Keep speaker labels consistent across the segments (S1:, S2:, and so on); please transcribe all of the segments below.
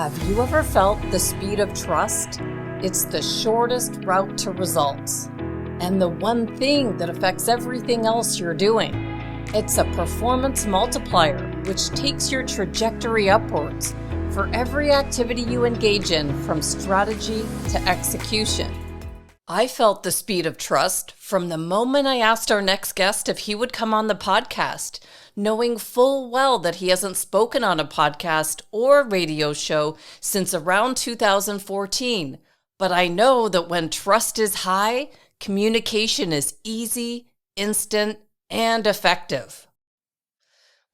S1: Have you ever felt the speed of trust? It's the shortest route to results, and the one thing that affects everything else you're doing. It's a performance multiplier, which takes your trajectory upwards for every activity you engage in, from strategy to execution. I felt the speed of trust from the moment I asked our next guest if he would come on the podcast, knowing full well that he hasn't spoken on a podcast or radio show since around 2014. But I know that when trust is high, communication is easy, instant, and effective.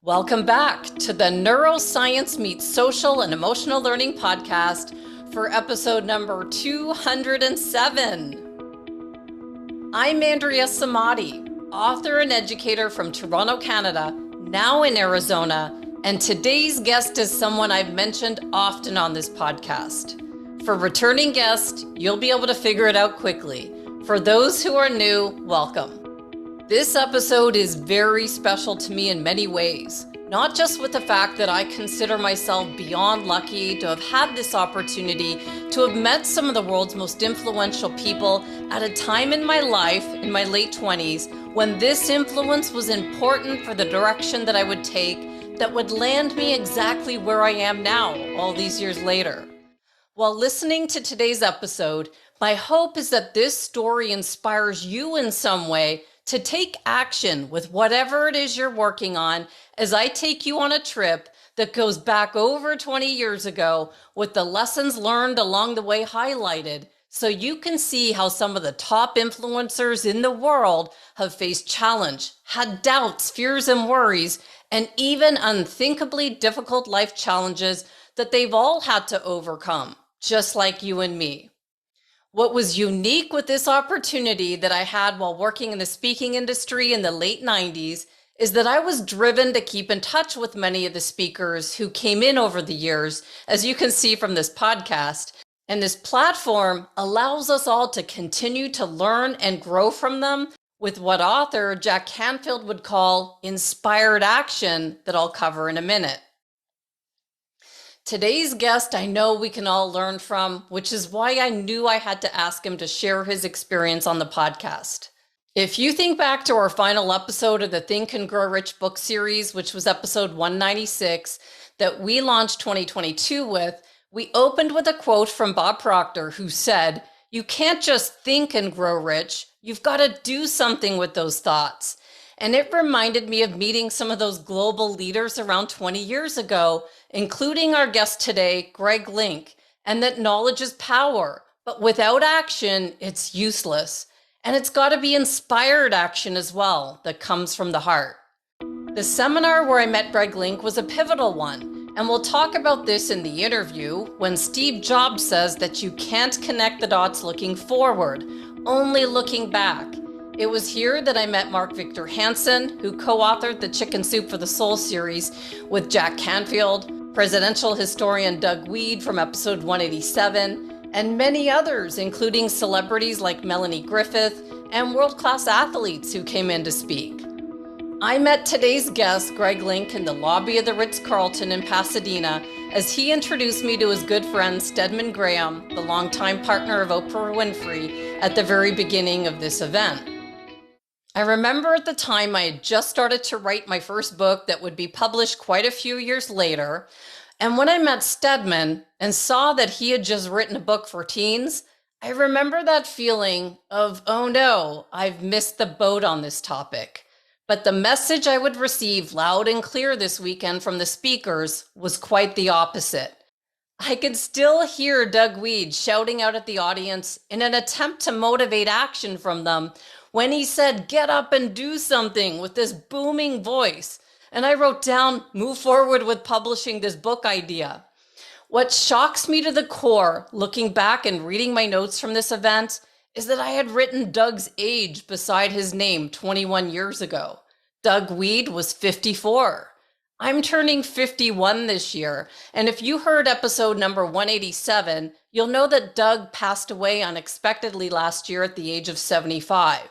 S1: Welcome back to the Neuroscience Meets Social and Emotional Learning podcast for episode number 207. I'm Andrea Samadi, author and educator from Toronto, Canada, now in Arizona, and today's guest is someone I've mentioned often on this podcast. For returning guests, you'll be able to figure it out quickly. For those who are new, welcome. This episode is very special to me in many ways, not just with the fact that I consider myself beyond lucky to have had this opportunity to have met some of the world's most influential people at a time in my life, in my late 20s, when this influence was important for the direction that I would take that would land me exactly where I am now, all these years later. While listening to today's episode, my hope is that this story inspires you in some way to take action with whatever it is you're working on, as I take you on a trip that goes back over 20 years ago with the lessons learned along the way highlighted, so you can see how some of the top influencers in the world have faced challenge, had doubts, fears, and worries, and even unthinkably difficult life challenges that they've all had to overcome, just like you and me. What was unique with this opportunity that I had while working in the speaking industry in the late 90s is that I was driven to keep in touch with many of the speakers who came in over the years, as you can see from this podcast. And this platform allows us all to continue to learn and grow from them with what author Jack Canfield would call inspired action that I'll cover in a minute. Today's guest I know we can all learn from, which is why I knew I had to ask him to share his experience on the podcast. If you think back to our final episode of the Think and Grow Rich book series, which was episode 196 that we launched 2022 with, we opened with a quote from Bob Proctor, who said, "You can't just think and grow rich, you've got to do something with those thoughts." And it reminded me of meeting some of those global leaders around 20 years ago, including our guest today, Greg Link, and that knowledge is power, but without action, it's useless. And it's got to be inspired action as well that comes from the heart. The seminar where I met Greg Link was a pivotal one, and we'll talk about this in the interview when Steve Jobs says that you can't connect the dots looking forward, only looking back. It was here that I met Mark Victor Hansen, who co-authored the Chicken Soup for the Soul series with Jack Canfield, presidential historian Doug Weed from episode 187, and many others, including celebrities like Melanie Griffith and world-class athletes who came in to speak. I met today's guest, Greg Link, in the lobby of the Ritz-Carlton in Pasadena as he introduced me to his good friend Stedman Graham, the longtime partner of Oprah Winfrey, at the very beginning of this event. I remember at the time I had just started to write my first book that would be published quite a few years later. And when I met Stedman and saw that he had just written a book for teens, I remember that feeling of, oh no, I've missed the boat on this topic. But the message I would receive loud and clear this weekend from the speakers was quite the opposite. I could still hear Doug Weed shouting out at the audience in an attempt to motivate action from them when he said, "Get up and do something," with this booming voice. And I wrote down, "Move forward with publishing this book idea." What shocks me to the core, looking back and reading my notes from this event, is that I had written Doug's age beside his name 21 years ago. Doug Weed was 54. I'm turning 51 this year, and if you heard episode number 187, you'll know that Doug passed away unexpectedly last year at the age of 75.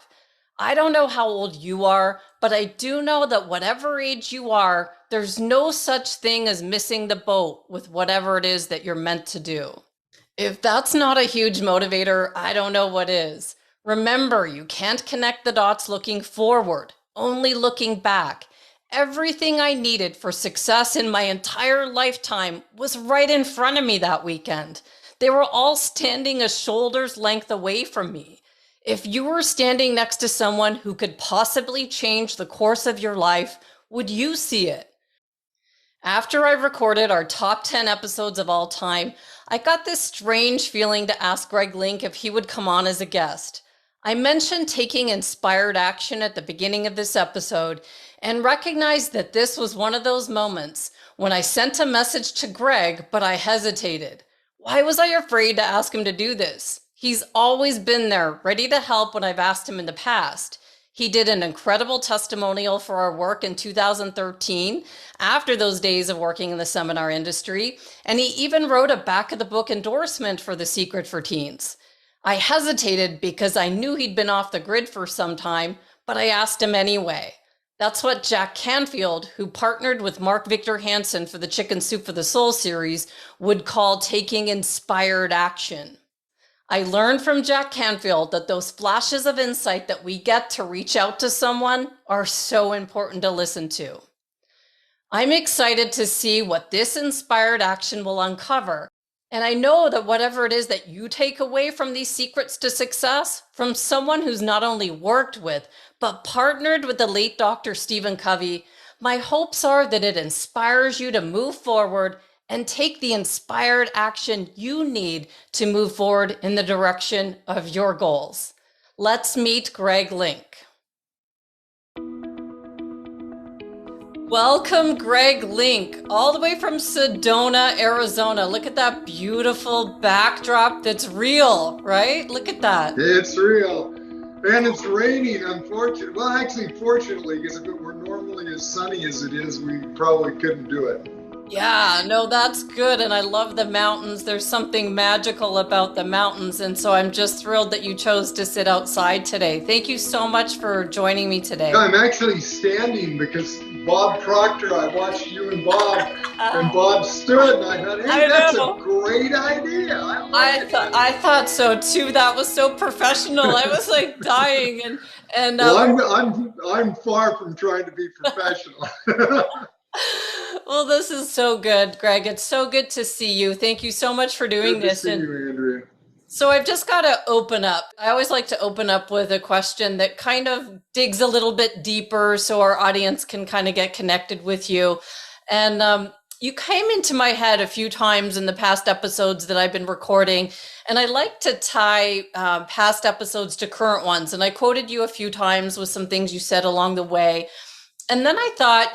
S1: I don't know how old you are, but I do know that whatever age you are, there's no such thing as missing the boat with whatever it is that you're meant to do. If that's not a huge motivator, I don't know what is. Remember, you can't connect the dots looking forward, only looking back. Everything I needed for success in my entire lifetime was right in front of me that weekend. They were all standing a shoulder's length away from me. If you were standing next to someone who could possibly change the course of your life, would you see it? After I recorded our top 10 episodes of all time, I got this strange feeling to ask Greg Link if he would come on as a guest. I mentioned taking inspired action at the beginning of this episode and recognized that this was one of those moments when I sent a message to Greg, but I hesitated. Why was I afraid to ask him to do this? He's always been there, ready to help when I've asked him in the past. He did an incredible testimonial for our work in 2013 after those days of working in the seminar industry, and he even wrote a back of the book endorsement for The Secret for Teens. I hesitated because I knew he'd been off the grid for some time, but I asked him anyway. That's what Jack Canfield, who partnered with Mark Victor Hansen for the Chicken Soup for the Soul series, would call taking inspired action. I learned from Jack Canfield that those flashes of insight that we get to reach out to someone are so important to listen to. I'm excited to see what this inspired action will uncover. And I know that whatever it is that you take away from these secrets to success, from someone who's not only worked with, but partnered with the late Dr. Stephen Covey, my hopes are that it inspires you to move forward and take the inspired action you need to move forward in the direction of your goals. Let's meet Greg Link. Welcome, Greg Link, all the way from Sedona, Arizona. Look at that beautiful backdrop that's real, right? Look at that.
S2: It's real. And it's raining, unfortunately. Well, actually, fortunately, because if it were normally as sunny as it is, we probably couldn't do it.
S1: Yeah, no, that's good. And I love the mountains. There's something magical about the mountains. And so I'm just thrilled that you chose to sit outside today. Thank you so much for joining me today.
S2: I'm actually standing because Bob Proctor, I watched you and Bob, and Bob stood, and I thought, hey, that's a great idea.
S1: I thought so too. That was so professional. I was like dying. And
S2: well, I'm far from trying to be professional.
S1: Well, this is so good, Greg. It's so good to see you. Thank you so much for doing this.
S2: Good to see you, Andrea.
S1: So I've just got to open up. I always like to open up with a question that kind of digs a little bit deeper so our audience can kind of get connected with you. And you came into my head a few times in the past episodes that I've been recording, and I like to tie past episodes to current ones. And I quoted you a few times with some things you said along the way. And then I thought,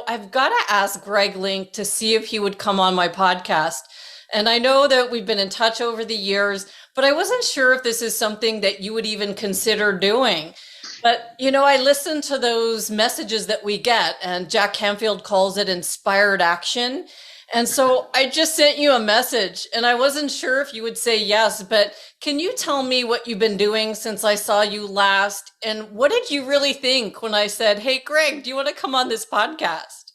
S1: I've got to ask Greg Link to see if he would come on my podcast. And I know that we've been in touch over the years, but I wasn't sure if this is something that you would even consider doing. But, I listen to those messages that we get, and Jack Canfield calls it inspired action. And so I just sent you a message, and I wasn't sure if you would say yes, but can you tell me what you've been doing since I saw you last? And what did you really think when I said, hey, Greg, do you want to come on this podcast?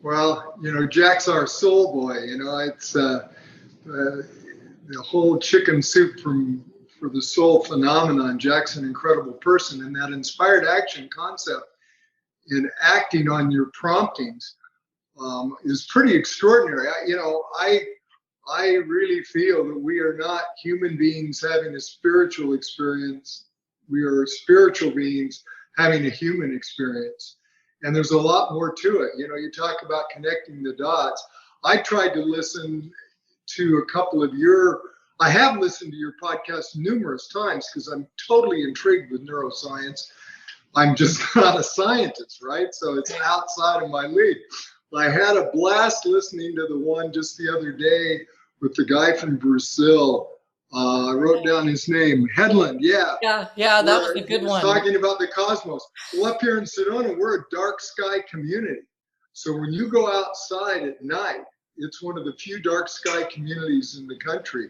S2: Well, Jack's our soul boy. It's the whole chicken soup for the soul phenomenon. Jack's an incredible person, and that inspired action concept in acting on your promptings is pretty extraordinary. I really feel that we are not human beings having a spiritual experience. We are spiritual beings having a human experience. And there's a lot more to it. You talk about connecting the dots. I tried to listen to a couple of I have listened to your podcast numerous times because I'm totally intrigued with neuroscience. I'm just not a scientist, right? So it's outside of my league. I had a blast listening to the one just the other day with the guy from Brazil. I wrote down his name, Headland. Yeah,
S1: that was a good one.
S2: Talking about the cosmos. Well, up here in Sedona, we're a dark sky community. So when you go outside at night, it's one of the few dark sky communities in the country.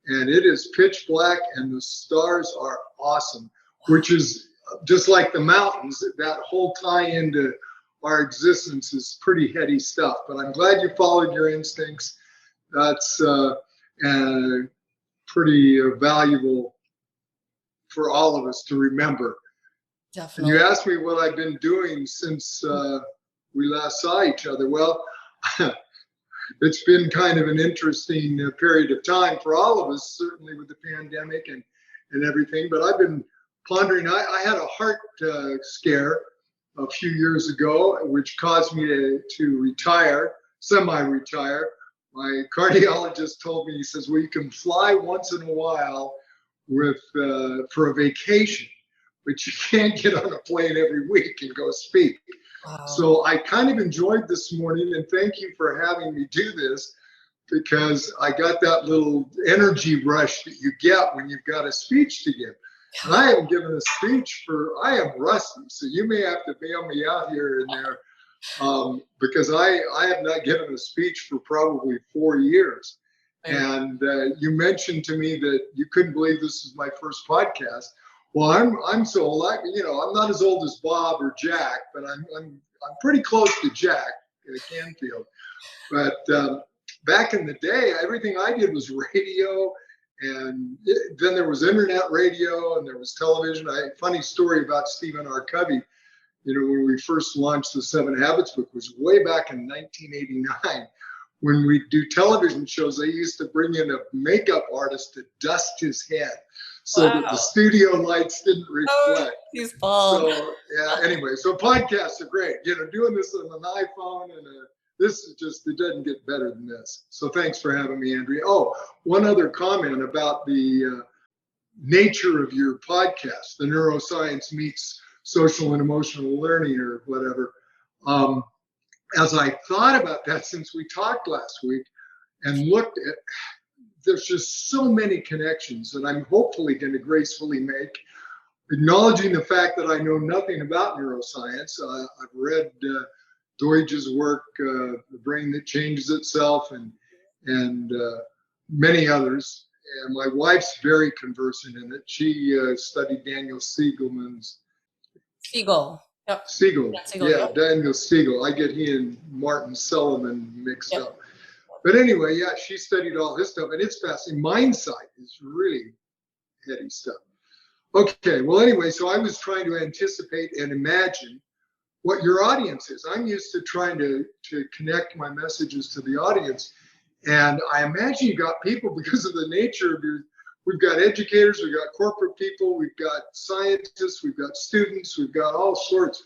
S2: And it is pitch black and the stars are awesome, which is just like the mountains, that whole tie into our existence is pretty heady stuff. But I'm glad you followed your instincts. That's pretty valuable for all of us to remember.
S1: Definitely.
S2: And you asked me what I've been doing since we last saw each other. Well, it's been kind of an interesting period of time for all of us, certainly with the pandemic and everything. But I've been pondering. I had a heart scare a few years ago, which caused me to retire, semi-retire. My cardiologist told me, he says, well, you can fly once in a while for a vacation, but you can't get on a plane every week and go speak.
S1: Wow.
S2: So I kind of enjoyed this morning, and thank you for having me do this, because I got that little energy rush that you get when you've got a speech to give. And I haven't given a speech I am rusty, so you may have to bail me out here and there, because I have not given a speech for probably 4 years. And you mentioned to me that you couldn't believe this is my first podcast. Well, I'm so old. I'm not as old as Bob or Jack, but I'm pretty close to Jack Canfield. But back in the day, everything I did was radio, and then there was internet radio, and there was television. Funny story about Stephen Covey. When we first launched the 7 Habits book was way back in 1989. When we do television shows, they used to bring in a makeup artist to dust his head so that the studio lights didn't reflect.
S1: Oh, he's bald.
S2: So, anyway, so podcasts are great. Doing this on an iPhone and this is just, it doesn't get better than this. So thanks for having me, Andrea. Oh, one other comment about the nature of your podcast, the Neuroscience Meets Social and Emotional Learning, or whatever. As I thought about that since we talked last week and looked at, there's just so many connections that I'm hopefully going to gracefully make, acknowledging the fact that I know nothing about neuroscience. I've read Deutsch's work, The Brain That Changes Itself, and many others. And my wife's very conversant in it. She studied Daniel Siegelman's.
S1: Siegel. Yep.
S2: Siegel.
S1: Yep.
S2: Daniel Siegel. I get he and Martin Sullivan mixed up. But anyway, she studied all his stuff, and it's fascinating. Mindsight is really heady stuff. Okay, well, anyway, so I was trying to anticipate and imagine what your audience is. I'm used to trying to connect my messages to the audience, and I imagine you got people, because of the nature of we've got educators, we've got corporate people, we've got scientists, we've got students, we've got all sorts.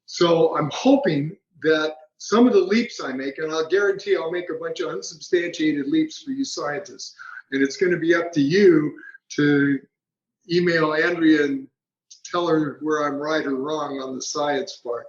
S2: So I'm hoping that some of the leaps I make, and I'll guarantee I'll make a bunch of unsubstantiated leaps for you scientists, and it's going to be up to you to email Andrea and tell her where I'm right or wrong on the science part.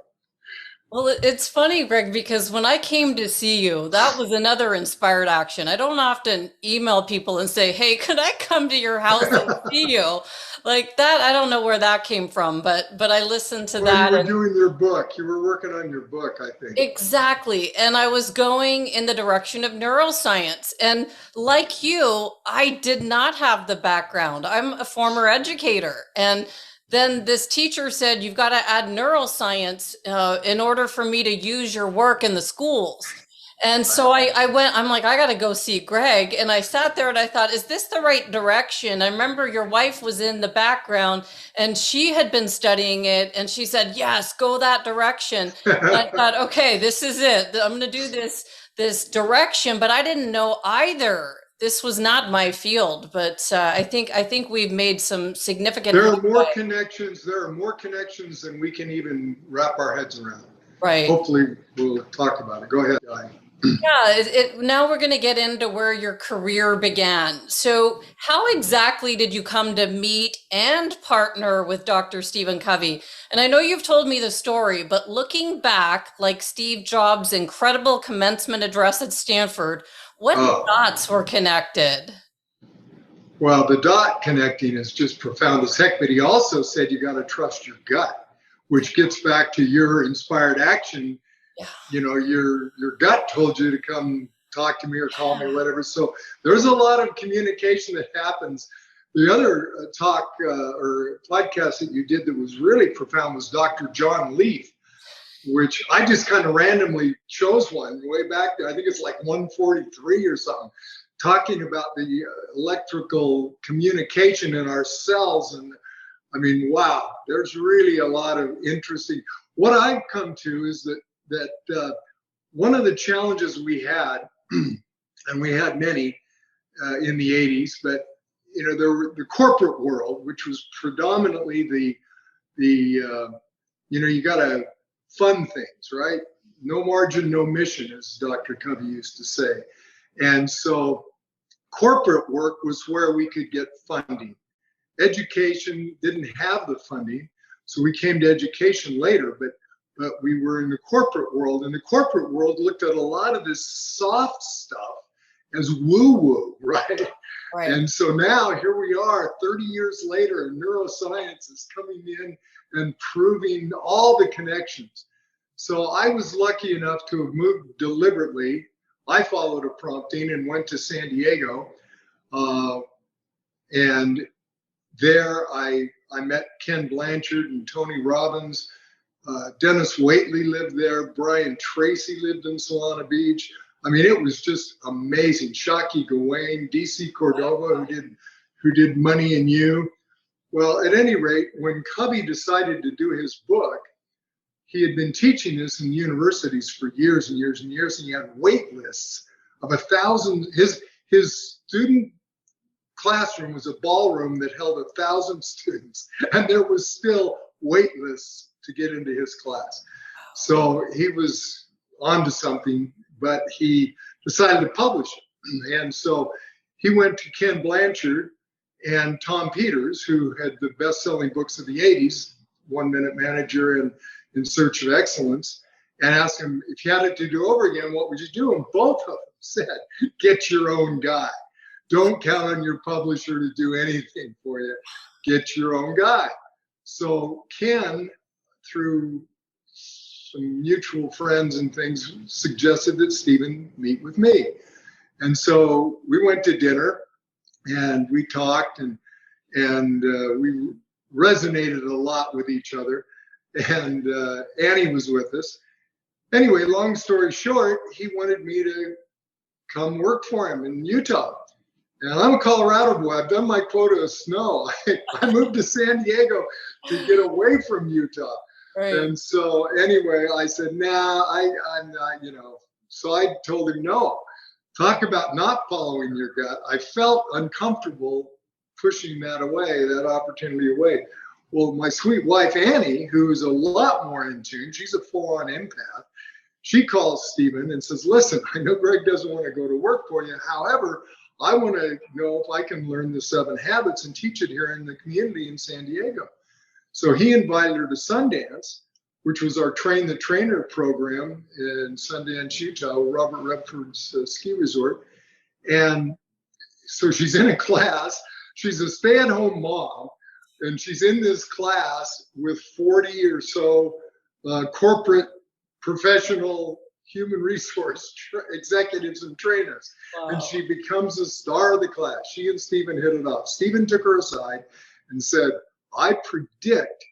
S1: Well, it's funny, Greg, because when I came to see you, that was another inspired action. I don't often email people and say, hey, could I come to your house and see you? Like that, I don't know where that came from, but I listened to that.
S2: You were doing your book. You were working on your book, I think.
S1: Exactly. And I was going in the direction of neuroscience. And like you, I did not have the background. I'm a former educator. And then this teacher said, you've got to add neuroscience in order for me to use your work in the schools. And so I'm like, I got to go see Greg. And I sat there and I thought, is this the right direction? I remember your wife was in the background and she had been studying it. And she said, yes, go that direction. And I thought, okay, this is it. I'm going to do this direction. But I didn't know either. This was not my field, but I think we've made some significant.
S2: There are more connections. There are more connections than we can even wrap our heads around.
S1: Right.
S2: Hopefully, we'll talk about it. Go ahead, Guy.
S1: Yeah. Now we're going to get into where your career began. So, how exactly did you come to meet and partner with Dr. Stephen Covey? And I know you've told me the story, but looking back, like Steve Jobs' incredible commencement address at Stanford, what dots were connected?
S2: Well, the dot connecting is just profound as heck, but he also said you got to trust your gut, which gets back to your inspired action. Yeah. Your gut told you to come talk to me or call me or whatever. So there's a lot of communication that happens. The other talk or podcast that you did that was really profound was Dr. John Leaf. which I just kind of randomly chose one way back there. I think it's like 143 or something, talking about the electrical communication in our cells. And I mean, wow, there's really a lot of interesting. What I've come to is that one of the challenges we had, and we had many in the 80s, but there were the corporate world, which was predominantly you got to fund things, right? No margin, no mission, as Dr. Covey used to say. And so corporate work was where we could get funding. Education didn't have the funding, so we came to education later, but we were in the corporate world, and the corporate world looked at a lot of this soft stuff as woo-woo, right?
S1: Right.
S2: And so now here we are 30 years later, and neuroscience is coming in and proving all the connections. So I was lucky enough to have moved deliberately. I followed a prompting and went to San Diego. And there I met Ken Blanchard and Tony Robbins. Dennis Waitley lived there. Brian Tracy lived in Solana Beach. I mean, it was just amazing. Shaki Gawain, DC Cordova, who did Money and You. Well, at any rate, when Covey decided to do his book, he had been teaching this in universities for years and years and years, and he had wait lists of 1,000. His student classroom was a ballroom that held 1,000 students, and there was still wait lists to get into his class. So he was onto something, but he decided to publish it. And so he went to Ken Blanchard and Tom Peters, who had the best-selling books of the 80s, 1 Minute Manager and In Search of Excellence, and asked him, if you had it to do over again, what would you do? And both of them said, get your own guy. Don't count on your publisher to do anything for you. Get your own guy. So Ken, through some mutual friends and things, suggested that Stephen meet with me. And so we went to dinner and we talked, and we resonated a lot with each other. And Annie was with us. Anyway, long story short, he wanted me to come work for him in Utah. And I'm a Colorado boy. I've done my quota of snow. I moved to San Diego to get away from Utah. Right. And so anyway, I said, nah, I'm not, So I told him no. Talk about not following your gut. I felt uncomfortable pushing that away, that opportunity away. Well, my sweet wife, Annie, who's a lot more in tune, she's a full-on empath. She calls Stephen and says, listen, I know Greg doesn't want to go to work for you. However, I want to know if I can learn the 7 habits and teach it here in the community in San Diego. So he invited her to Sundance, which was our Train the Trainer program in Sundance, Utah, Robert Redford's ski resort. And so she's in a class. She's a stay-at-home mom, and she's in this class with 40 or so corporate, professional, human resource executives and trainers. Wow. And she becomes a star of the class. She and Stephen hit it off. Stephen took her aside and said, I predict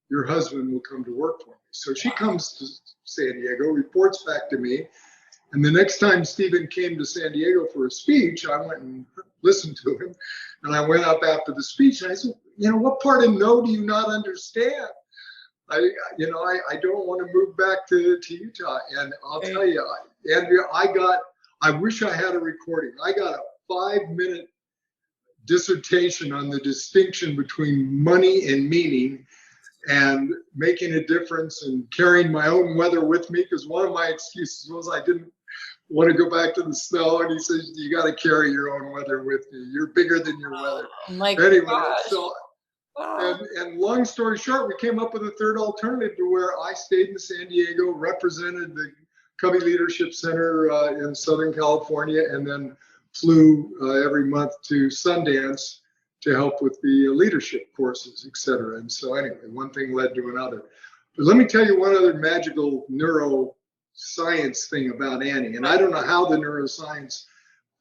S2: your husband will come to work for me. So she comes to San Diego, reports back to me. And the next time Stephen came to San Diego for a speech, I went and listened to him. And I went up after the speech and I said, what part of no do you not understand? I don't want to move back to Utah. And I'll tell you, Andrea, I wish I had a recording. I got a 5-minute dissertation on the distinction between money and meaning and making a difference and carrying my own weather with me, because one of my excuses was I didn't want to go back to the snow. And he says, you got to carry your own weather with you. You're bigger than your weather. Anyway, so and long story short, we came up with a third alternative to where I stayed in San Diego, represented the Covey Leadership Center in Southern California, and then flew every month to Sundance to help with the leadership courses, et cetera. And so anyway, one thing led to another. But let me tell you one other magical neuroscience thing about Annie. And I don't know how the neuroscience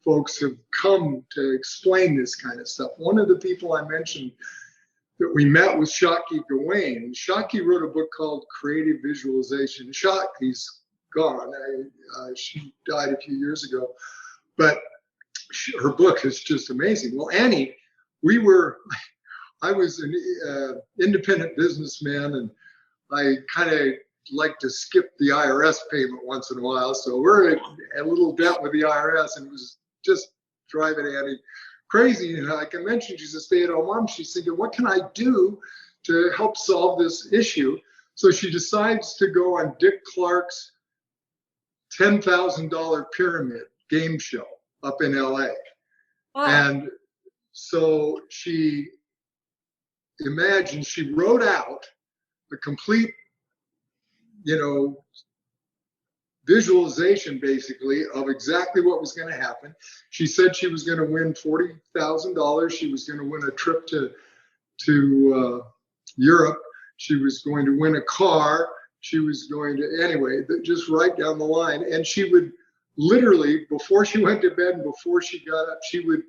S2: folks have come to explain this kind of stuff. One of the people I mentioned that we met with Shakti Gawain. Shakti wrote a book called Creative Visualization. Shakti's gone. She died a few years ago, but her book is just amazing. Well, Annie, I was an independent businessman, and I kind of like to skip the IRS payment once in a while. So we're in a little debt with the IRS, and it was just driving Annie crazy. And like I mentioned, she's a stay-at-home mom. She's thinking, what can I do to help solve this issue? So she decides to go on Dick Clark's $10,000 pyramid game show up in LA. Wow. And so she wrote out a complete, visualization basically of exactly what was going to happen. She said she was going to win $40,000. She was going to win a trip to Europe. She was going to win a car. She was going to, anyway, just right down the line. And she would literally, before she went to bed and before she got up, she would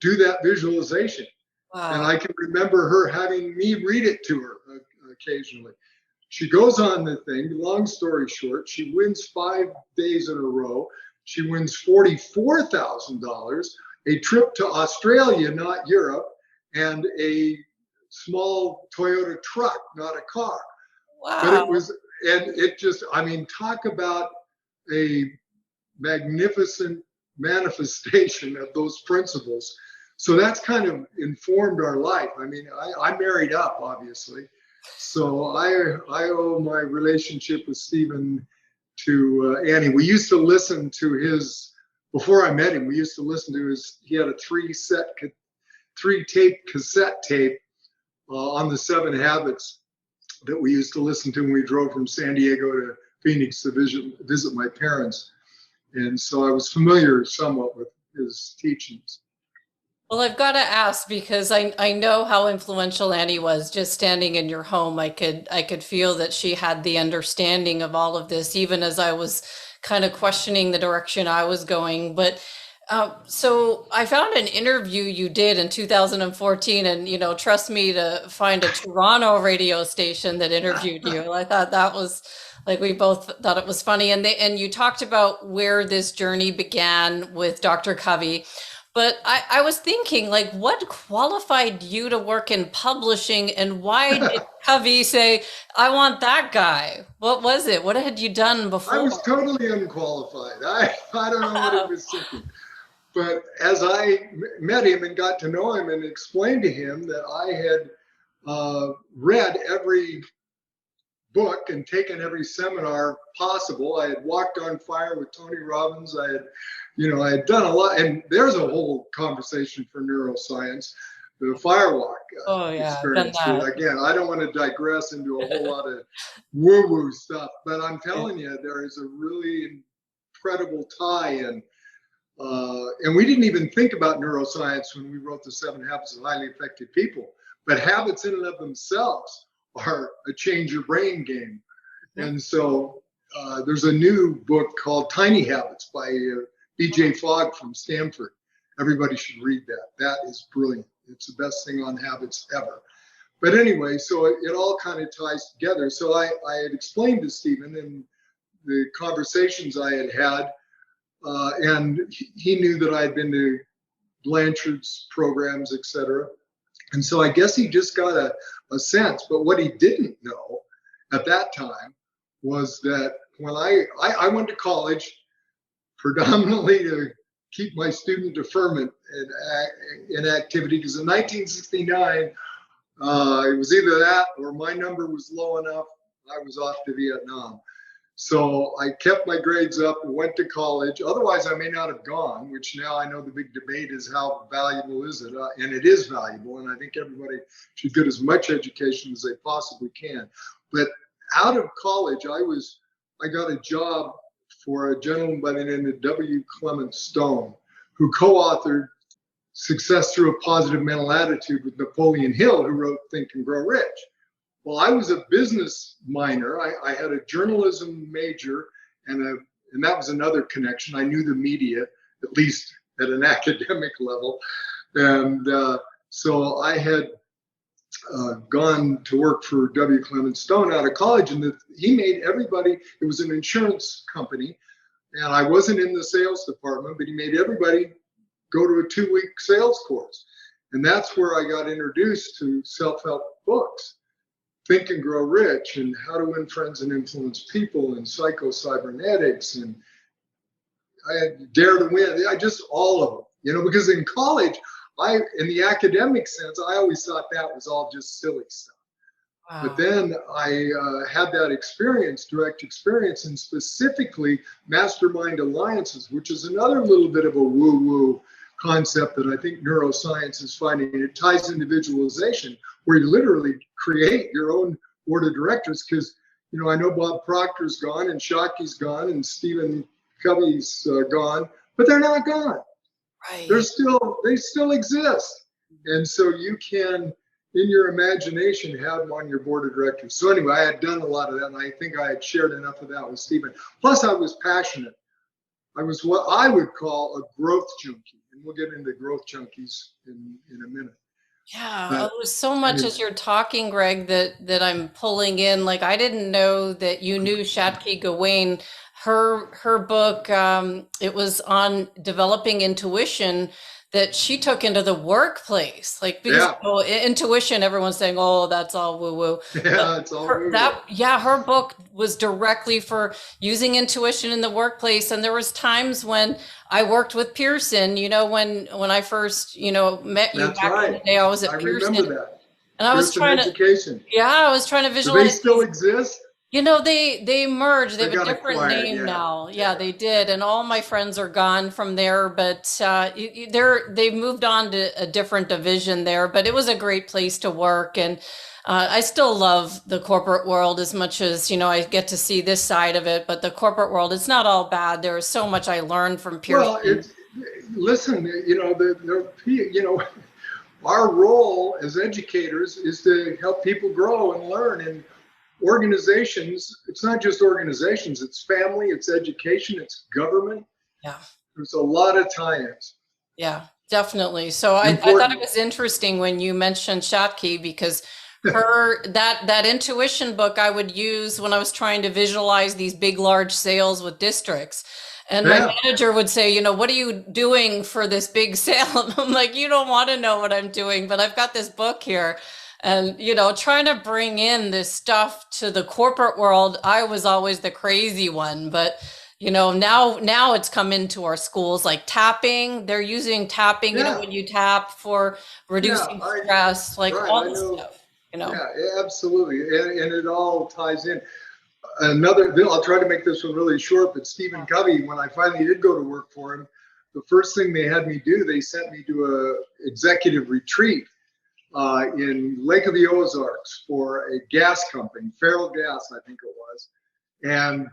S2: do that visualization. Wow. And I can remember her having me read it to her occasionally. She goes on the thing, long story short, she wins 5 days in a row. She wins $44,000, a trip to Australia, not Europe, and a small Toyota truck, not a car.
S1: Wow.
S2: But it just, talk about a magnificent manifestation of those principles. So that's kind of informed our life. I married up, obviously. So I owe my relationship with Stephen to Annie. We used to listen to his, before I met him, we used to listen to he had a 3-tape cassette tape on the 7 Habits that we used to listen to when we drove from San Diego to Phoenix to visit my parents. And so I was familiar somewhat with his teachings.
S1: Well, I've got to ask, because I know how influential Annie was. Just standing in your home, I could feel that she had the understanding of all of this, even as I was kind of questioning the direction I was going. But so I found an interview you did in 2014, and trust me to find a Toronto radio station that interviewed you. I thought that was, like, we both thought it was funny, and you talked about where this journey began with Dr. Covey. But I was thinking, like, what qualified you to work in publishing, and why did Covey say, I want that guy? What was it? What had you done before?
S2: I was totally unqualified. I don't know what it was thinking. But as I met him and got to know him and explained to him that I had read every book and taken every seminar possible, I had walked on fire with Tony Robbins, I had done a lot, and there's a whole conversation for neuroscience, the firewalk experience. Again, I don't want to digress into a whole lot of woo-woo stuff, but I'm telling you, there is a really incredible tie-in. And we didn't even think about neuroscience when we wrote the 7 Habits of Highly Effective People, but habits in and of themselves are a change your brain game. And so there's a new book called Tiny Habits by BJ Fogg from Stanford. Everybody should read that. That is brilliant. It's the best thing on habits ever. But anyway, so it all kind of ties together. So I had explained to Stephen in the conversations I had had, and he knew that I had been to Blanchard's programs, etc. And so I guess he just got a sense. But what he didn't know at that time was that when I went to college predominantly to keep my student deferment in activity, because in 1969, it was either that or my number was low enough, I was off to Vietnam. So I kept my grades up and went to college. Otherwise, I may not have gone, which now I know the big debate is how valuable is it? And it is valuable. And I think everybody should get as much education as they possibly can. But out of college, I got a job for a gentleman by the name of W. Clement Stone, who co-authored Success Through a Positive Mental Attitude with Napoleon Hill, who wrote Think and Grow Rich. Well, I was a business minor. I had a journalism major, and that was another connection. I knew the media, at least at an academic level. And so I had gone to work for W. Clement Stone out of college, and he made everybody, it was an insurance company, and I wasn't in the sales department, but he made everybody go to a 2-week sales course. And that's where I got introduced to self-help books, Think and Grow Rich, and How to Win Friends and Influence People, and Psycho-Cybernetics, and I had Dare to Win. I just, all of them, because in college, in the academic sense, I always thought that was all just silly stuff. Wow. But then I had that experience, direct experience, and specifically Mastermind Alliances, which is another little bit of a woo-woo concept that I think neuroscience is finding. It ties individualization, where you literally create your own board of directors. Because, I know Bob Proctor's gone, and Shockey's gone, and Stephen Covey's gone, but they're not gone. Right. They still exist. And so you can, in your imagination, have them on your board of directors. So anyway, I had done a lot of that, and I think I had shared enough of that with Stephen. Plus, I was passionate. I was what I would call a growth junkie. And we'll get into growth junkies in a minute.
S1: Yeah, there's so much as you're talking, Greg, that I'm pulling in. Like, I didn't know that you knew Shatki Gawain. Her book, it was on developing intuition that she took into the workplace. Like, because intuition, everyone's saying, "Oh, that's all woo-woo."
S2: Yeah, it's all woo-woo.
S1: Her book was directly for using intuition in the workplace. And there was times when I worked with Pearson, when I first, met you back in the day, I was at Pearson.
S2: I remember that.
S1: And I was trying
S2: education.
S1: I was trying to visualize.
S2: Do they still exist?
S1: They merged. They have a different
S2: acquired,
S1: name now. Yeah, they did. And all my friends are gone from there, but they've moved on to a different division there. But it was a great place to work. And I still love the corporate world as much as, I get to see this side of it. But the corporate world, it's not all bad. There is so much I learned from Pearson.
S2: Well, our role as educators is to help people grow and learn. And organizations, it's not just organizations, it's family, it's education, it's government.
S1: Yeah.
S2: There's a lot of tie-ins.
S1: Yeah, definitely. So I thought it was interesting when you mentioned Shatki, because that intuition book I would use when I was trying to visualize these big, large sales with districts. And my manager would say, what are you doing for this big sale? And I'm like, you don't want to know what I'm doing, but I've got this book here. And, trying to bring in this stuff to the corporate world, I was always the crazy one. But, now it's come into our schools, like tapping. They're using tapping, when you tap for reducing stress, all this stuff.
S2: Yeah, absolutely. And it all ties in. I'll try to make this one really short, but Stephen Covey, when I finally did go to work for him, the first thing they had me do, they sent me to a executive retreat in Lake of the Ozarks for a gas company, Feral Gas, I think it was. And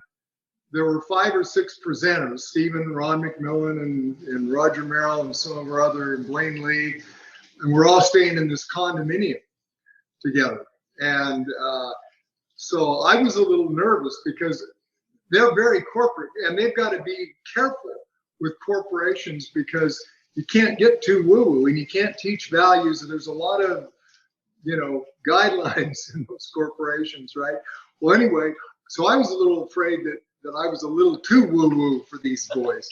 S2: there were 5 or 6 presenters, Stephen, Ron McMillan, and Roger Merrill, and some of our other, and Blaine Lee. And we're all staying in this condominium together. And so I was a little nervous because they're very corporate, and they've got to be careful with corporations because you can't get too woo-woo and you can't teach values. And there's a lot of, guidelines in those corporations, right? Well, anyway, so I was a little afraid that I was a little too woo-woo for these boys.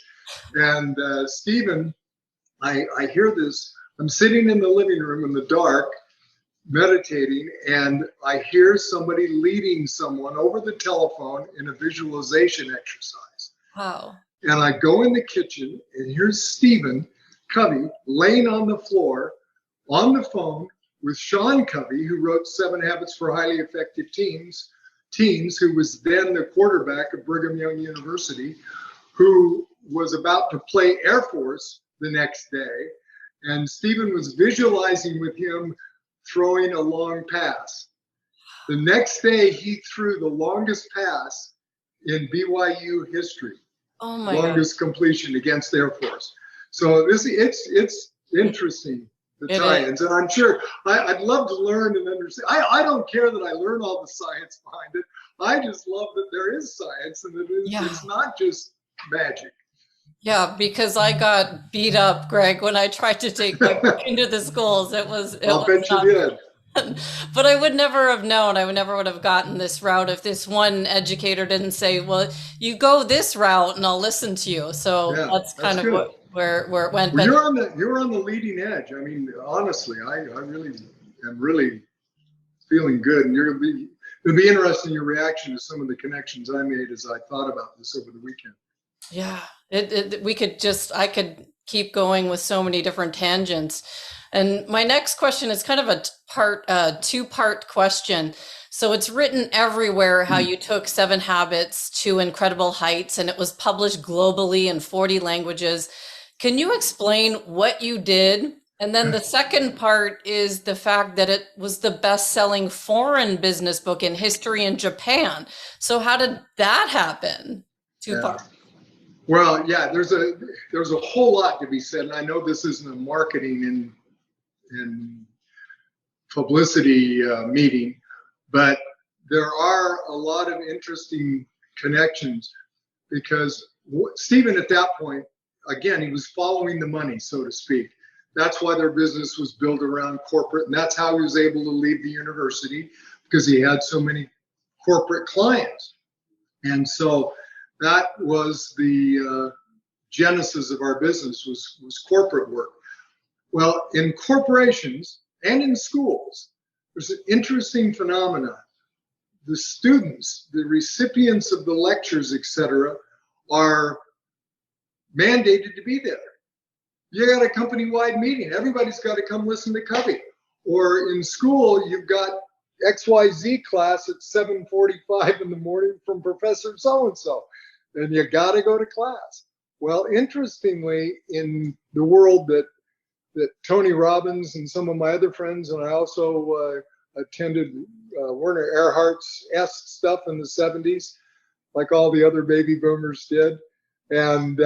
S2: And Stephen, I hear this, I'm sitting in the living room in the dark, meditating, and I hear somebody leading someone over the telephone in a visualization exercise.
S1: Wow.
S2: And I go in the kitchen, and here's Stephen Covey laying on the floor on the phone with Sean Covey, who wrote 7 Habits for Highly Effective Teens, who was then the quarterback of Brigham Young University, who was about to play Air Force the next day. And Stephen was visualizing with him throwing a long pass. The next day, he threw the longest pass in BYU history.
S1: Oh my
S2: longest completion against Air Force. So it's interesting, the tie-ins. And I'm sure I'd love to learn and understand. I don't care that I learn all the science behind it. I just love that there is science and that it's not just magic.
S1: Yeah, because I got beat up, Greg, when I tried to take my book into the schools.
S2: I'll bet you did.
S1: But I would never have known. I would never would have gotten this route if this one educator didn't say, "Well, you go this route, and I'll listen to you." So
S2: Yeah,
S1: that's
S2: that's
S1: kind of
S2: good.
S1: where it went.
S2: Well,
S1: But
S2: you're on the leading edge. I mean, honestly, I really am really feeling good, and it'll be interesting your reaction to some of the connections I made as I thought about this over the weekend.
S1: yeah, I could keep going with so many different tangents. And my next question is kind of a two-part question. So it's written everywhere how you took 7 Habits to incredible heights, and it was published globally in 40 languages. Can you explain what you did? And then the second part is the fact that it was the best-selling foreign business book in history in Japan. So how did that happen? Two
S2: Yeah.
S1: parts.
S2: Well, yeah, there's a whole lot to be said, and I know this isn't a marketing and publicity meeting, but there are a lot of interesting connections because Stephen at that point, again, he was following the money, so to speak. That's why their business was built around corporate, and that's how he was able to leave the university, because he had so many corporate clients. And so that was the genesis of our business was corporate work. Well, in corporations and in schools, there's an interesting phenomenon. The students, the recipients of the lectures, etc., are mandated to be there. You got a company-wide meeting. Everybody's got to come listen to Covey. Or in school, you've got XYZ class at 7:45 in the morning from Professor so-and-so, and you got to go to class. Well, interestingly, in the world that Tony Robbins and some of my other friends, and I also attended Werner Erhardt's stuff in the 70s, like all the other baby boomers did. And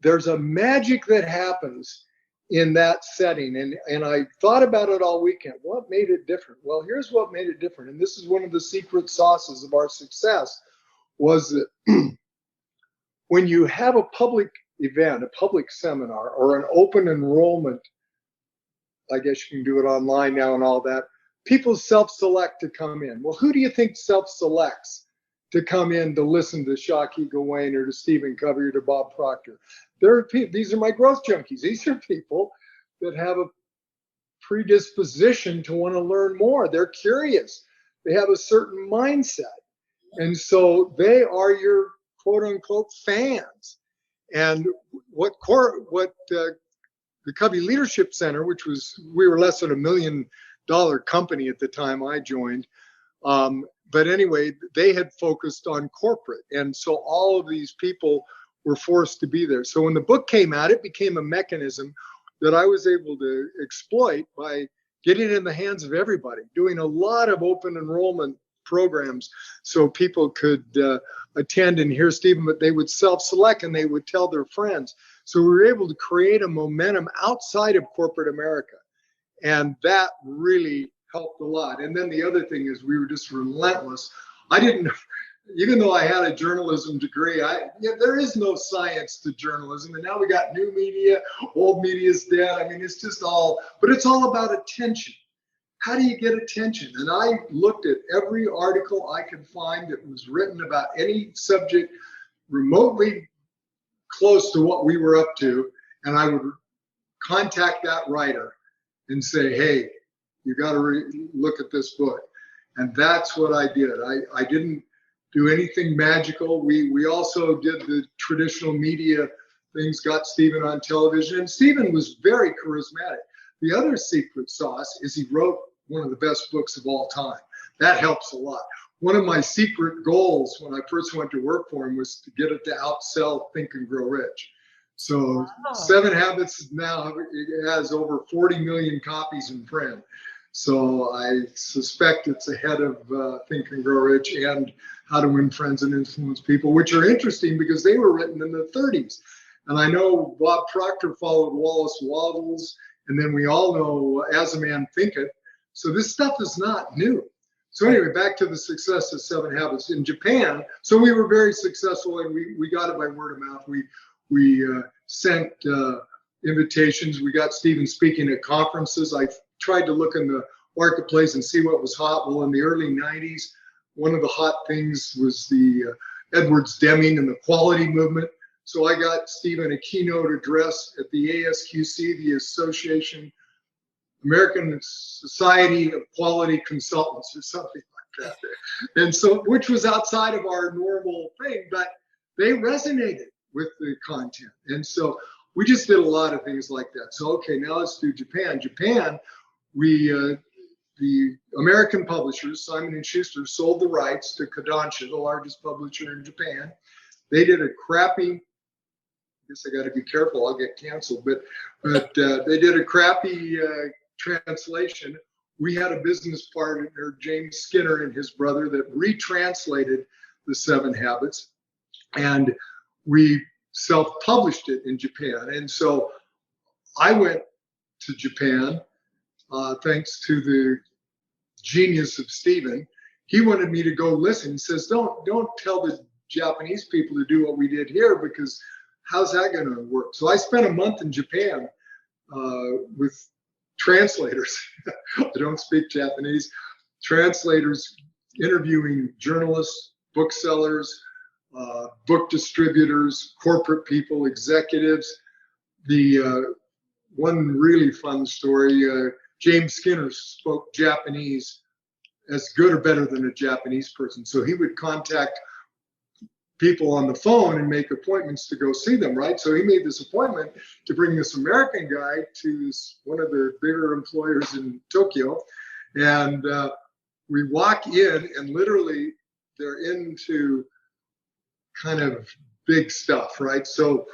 S2: there's a magic that happens in that setting. And I thought about it all weekend. What made it different? Well, here's what made it different. And this is one of the secret sauces of our success, was that when you have a public event, a public seminar, or an open enrollment, I guess you can do it online now and all that, people self-select to come in. Well, who do you think self-selects to come in to listen to Shaki Gawain or to Stephen Covey or to Bob Proctor? These are my growth junkies. These are people that have a predisposition to want to learn more. They're curious. They have a certain mindset. And so they are your quote unquote fans. And what the Covey Leadership Center, we were less than $1 million company at the time I joined. But anyway, they had focused on corporate. And so all of these people were forced to be there. So when the book came out, it became a mechanism that I was able to exploit by getting it in the hands of everybody, doing a lot of open enrollment programs so people could attend and hear Stephen, but they would self-select and they would tell their friends. So we were able to create a momentum outside of corporate America. And that really helped a lot. And then the other thing is we were just relentless. Even though I had a journalism degree, there is no science to journalism. And now we got new media, old media is dead. I mean, it's all about attention. How do you get attention? And I looked at every article I could find that was written about any subject remotely close to what we were up to. And I would contact that writer and say, hey, you got to look at this book. And that's what I did. I didn't do anything magical. We also did the traditional media things, got Stephen on television. And Stephen was very charismatic. The other secret sauce is he wrote one of the best books of all time. That helps a lot. One of my secret goals when I first went to work for him was to get it to outsell Think and Grow Rich. So 7 Habits now has over 40 million copies in print. So I suspect it's ahead of Think and Grow Rich and How to Win Friends and Influence People, which are interesting because they were written in the 30s. And I know Bob Proctor followed Wallace Wattles, and then we all know As a Man Thinketh. So this stuff is not new. So anyway, back to the success of 7 Habits in Japan. So we were very successful, and we got it by word of mouth. We sent invitations. We got Stephen speaking at conferences. I tried to look in the marketplace and see what was hot. Well, in the early 90s, one of the hot things was the Edwards Deming and the quality movement. So I got Stephen a keynote address at the ASQC, the Association, American Society of Quality Consultants, or something like that. And so, which was outside of our normal thing, but they resonated with the content. And so we just did a lot of things like that. So, okay, now let's do Japan. Japan, the American publishers, Simon & Schuster, sold the rights to Kodansha, the largest publisher in Japan. They did a crappy, I guess I got to be careful, I'll get canceled, but they did a crappy translation. We had a business partner, James Skinner and his brother, that retranslated the 7 Habits, and we self-published it in Japan. And so I went to Japan, thanks to the genius of Stephen. He wanted me to go listen. He says, don't tell the Japanese people to do what we did here, because how's that going to work? So I spent a month in Japan with translators. I don't speak Japanese. Translators interviewing journalists, booksellers, book distributors, corporate people, executives. The one really fun story, James Skinner spoke Japanese as good or better than a Japanese person. So he would contact people on the phone and make appointments to go see them, right? So he made this appointment to bring this American guy to one of the bigger employers in Tokyo. And we walk in, and literally they're into kind of big stuff, right? So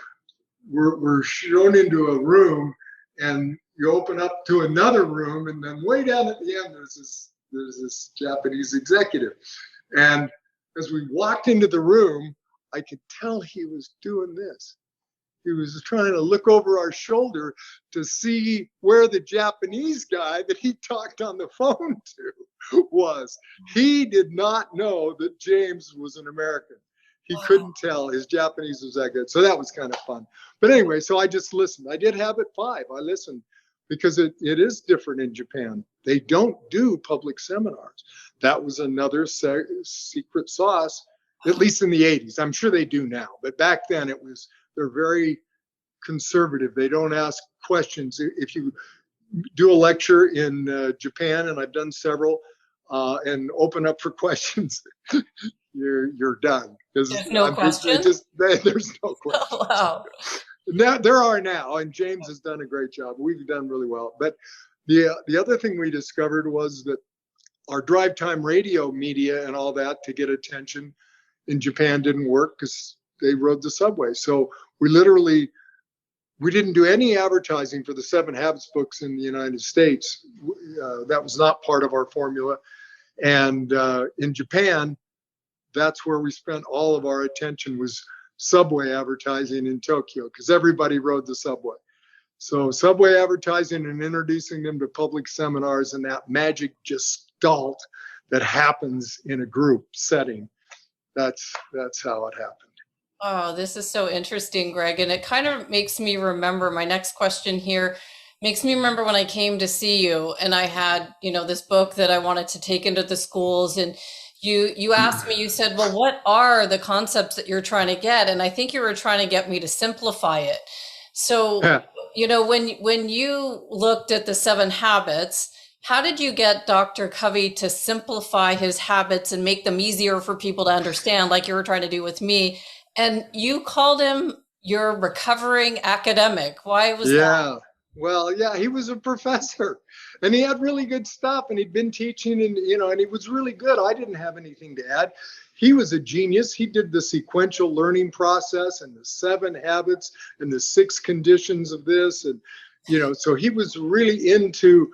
S2: we're shown into a room, and you open up to another room, and then way down at the end, there's this Japanese executive. And as we walked into the room, I could tell he was doing this. He was trying to look over our shoulder to see where the Japanese guy that he talked on the phone to was. He did not know that James was an American. He couldn't tell. His Japanese was that good. So that was kind of fun. But anyway, so I just listened. I did Habit 5. I listened because it is different in Japan. They don't do public seminars. That was another secret sauce, at least in the 80s. I'm sure they do now. But back then they're very conservative. They don't ask questions. If you do a lecture in Japan, and I've done several, and open up for questions, you're done.
S1: There's no questions?
S2: There's no questions.
S1: Oh, wow.
S2: Now, there are now, and James has done a great job. We've done really well. But the other thing we discovered was that our drive time radio media and all that to get attention in Japan didn't work because they rode the subway. So we didn't do any advertising for the 7 Habits books in the United States. That was not part of our formula. And in Japan, that's where we spent all of our attention, was subway advertising in Tokyo, because everybody rode the subway. So subway advertising and introducing them to public seminars, and that magic gestalt that happens in a group setting. That's how it happened.
S1: Oh, this is so interesting, Greg. And it kind of makes me remember, my next question here makes me remember when I came to see you, and I had, this book that I wanted to take into the schools, and you asked me, you said, well, what are the concepts that you're trying to get? And I think you were trying to get me to simplify it. So, when you looked at the 7 Habits, how did you get Dr. Covey to simplify his habits and make them easier for people to understand, like you were trying to do with me? And you called him your recovering academic. Why was that?
S2: Well, yeah, he was a professor, and he had really good stuff, and he'd been teaching, and he was really good. I didn't have anything to add. He was a genius. He did the sequential learning process and the 7 habits and the 6 conditions of this. And, so he was really into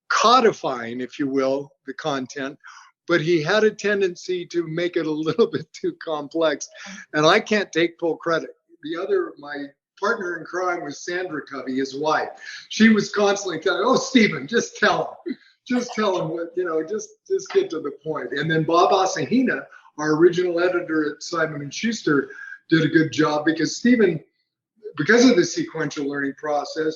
S2: codifying, if you will, the content, but he had a tendency to make it a little bit too complex. And I can't take full credit. My partner in crime was Sandra Covey, his wife. She was constantly telling, "Oh, Stephen, just tell him. Just tell him what, just get to the point." And then Bob Asahina, our original editor at Simon & Schuster, did a good job, because Stephen, because of the sequential learning process,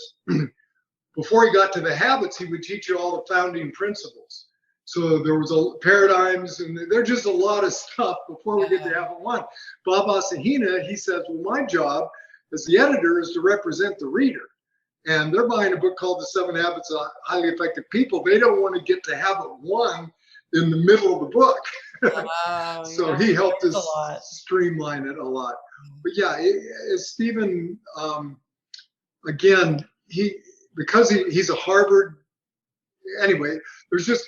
S2: before he got to the habits, he would teach you all the founding principles. So there was paradigms, and there's just a lot of stuff before we get to habit one. Baba Sahina, he says, well, my job as the editor is to represent the reader. And they're buying a book called The 7 Habits of Highly Effective People. They don't want to get to habit one in the middle of the book.
S1: Wow,
S2: So he helped us streamline it a lot. But yeah, Stephen, again, because he's a Harvard, anyway, there's just,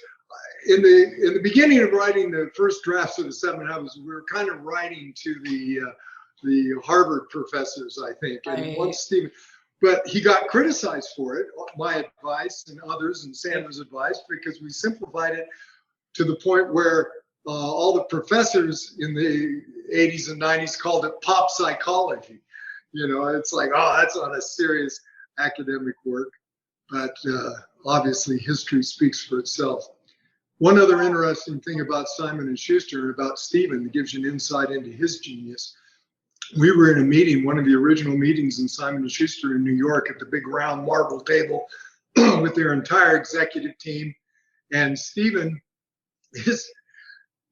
S2: in the beginning of writing the first drafts of the 7 Habits, we were kind of writing to the Harvard professors, I think. And once Stephen, but he got criticized for it, my advice and others, and Sandra's advice, because we simplified it to the point where all the professors in the 80s and 90s called it pop psychology. You know, it's like, oh, that's not a serious academic work. But obviously, history speaks for itself. One other interesting thing about Simon & Schuster and about Stephen that gives you an insight into his genius. We were in a meeting, one of the original meetings in Simon & Schuster in New York at the big round marble table with their entire executive team. And Stephen,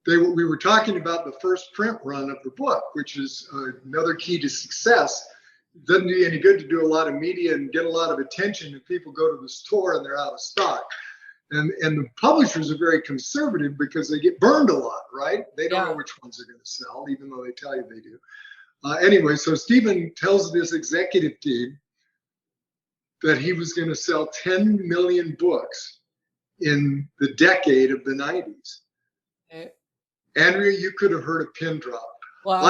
S2: we were talking about the first print run of the book, which is another key to success. It doesn't do you any good to do a lot of media and get a lot of attention if people go to the store and they're out of stock. And the publishers are very conservative because they get burned a lot, right? They don't know which ones they're going to sell, even though they tell you they do. Anyway, so Stephen tells this executive team that he was going to sell 10 million books in the decade of the 90s. Okay. Andrea, you could have heard a pin drop. Wow.